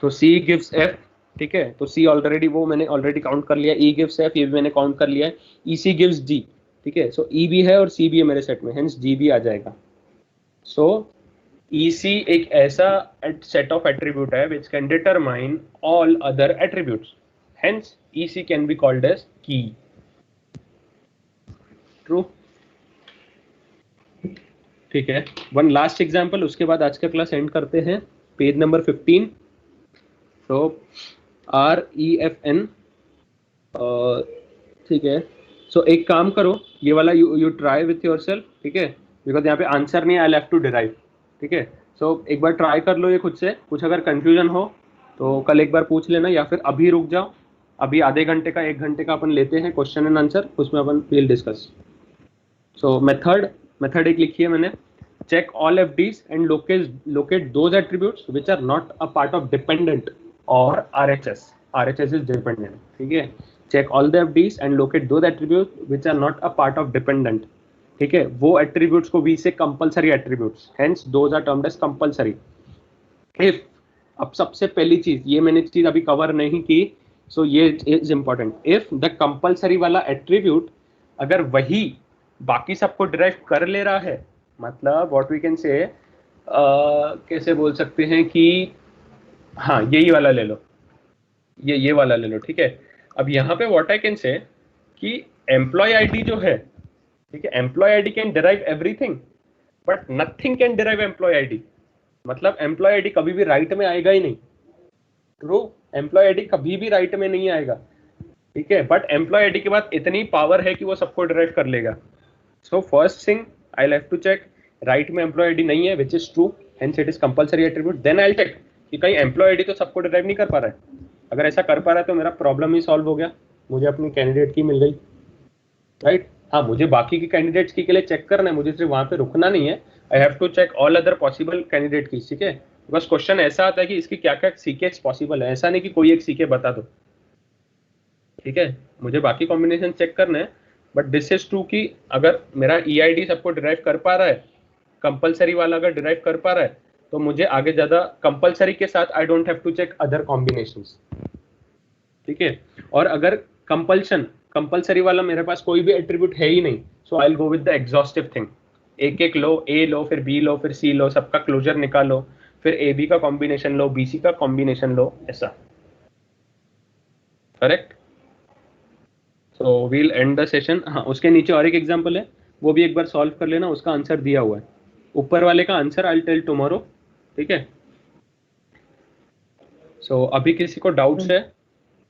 तो सी गिव्स एफ. ठीक है, तो सी ऑलरेडी, वो मैंने ऑलरेडी काउंट कर लिया. ई गिव्स एफ, ये भी मैंने काउंट कर लिया है. E C gives D. ठीक है, सो ई भी है और सी भी है मेरे सेट में, हेंस जी भी आ जाएगा. सो ई सी एक ऐसा सेट ऑफ एट्रीब्यूट है which can determine all other attributes, hence E C can be called as key. True. ठीक है, वन लास्ट एग्जाम्पल, उसके बाद आज का क्लास एंड करते हैं. Page number 15. तो REFN. ठीक है, सो एक काम करो, ये वाला यू ट्राई विथ योरसेल्फ. ठीक है, बिकॉज यहाँ पे आंसर नहीं, आई हैव टू डिराइव. ठीक है, सो एक बार ट्राई कर लो ये खुद से. कुछ अगर कंफ्यूजन हो तो कल एक बार पूछ लेना, या फिर अभी रुक जाओ. अभी आधे घंटे का 1 घंटे का अपन लेते हैं क्वेश्चन एंड आंसर, उसमें अपन विल डिस्कस. सो मेथड एक लिखी है मैंने. Check all FDs and locate those attributes which are not a part of dependent or RHS. RHS is dependent. ठीक है, check all the FDs and locate those attributes which are not a part of dependent. ठीक है, वो attributes को we say compulsory attributes, hence those are termed as compulsory. If, अब सबसे पहली चीज, ये मैंने चीज अभी कवर नहीं की, so ये is important. If the compulsory वाला attribute अगर वही बाकी सबको डिराइव कर ले रहा है, मतलब व्हाट वी कैन से, कैसे बोल सकते हैं कि हाँ यही वाला ले लो, ये वाला ले लो. ठीक है, अब यहाँ पे व्हाट आई कैन से कि एम्प्लॉय आईडी जो है, ठीक है, employee ID can derive everything but nothing can derive employee ID. मतलब एम्प्लॉय आईडी कभी भी राइट में आएगा ही नहीं. ट्रू, एम्प्लॉय आईडी कभी भी राइट में नहीं आएगा, ठीक है, बट एम्प्लॉय आईडी के बाद इतनी पावर है कि वो सबको डिराइव कर लेगा। So first thing I have to check right में एम्प्लॉय आईडी नहीं है, which is true, hence it is compulsory attribute. Then I check कि कहीं एम्प्लॉय आईडी तो सबको डिराइव नहीं कर पा रहा है। अगर ऐसा कर पा रहा है तो मेरा प्रॉब्लम ही सॉल्व हो गया, मुझे अपनी कैंडिडेट की मिल गई, राइट। हाँ, मुझे बाकी की कैंडिडेट्स की के लिए चेक करना है, मुझे सिर्फ वहां पे रुकना नहीं है। I have to check all other possible candidate key, ठीक है। बस क्वेश्चन ऐसा आता है कि इसकी क्या क्या सीकेस पॉसिबल है, ऐसा नहीं कि कोई एक सीके बता दो, ठीक है। मुझे बाकी कॉम्बिनेशन चेक करना है, बट दिस इज ट्रू कि अगर मेरा EID सबको डिराइव कर पा रहा है, कंपलसरी वाला अगर डिराइव कर पा रहा है, तो मुझे आगे ज्यादा कंपलसरी के साथ I don't have to check other combinations, ठीक है। और अगर कंपलसरी वाला मेरे पास कोई भी एट्रीब्यूट है ही नहीं, so I will go with the exhaustive thing. एक एक लो, A लो, फिर B लो, फिर C लो, सबका क्लोजर निकालो, फिर AB का कॉम्बिनेशन लो, BC का कॉम्बिनेशन लो, ऐसा, correct. So we'll end the session. हाँ, उसके नीचे और एक एग्जांपल है, वो भी एक बार सॉल्व कर लेना, उसका आंसर दिया हुआ है। ऊपर वाले का answer I will tell tomorrow, ठीक है। सो अभी किसी को डाउट्स है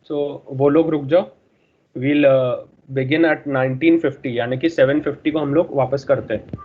सो वो लोग रुक जाओ। वील बिगिन एट 1950, यानी कि 750 को हम लोग वापस करते हैं।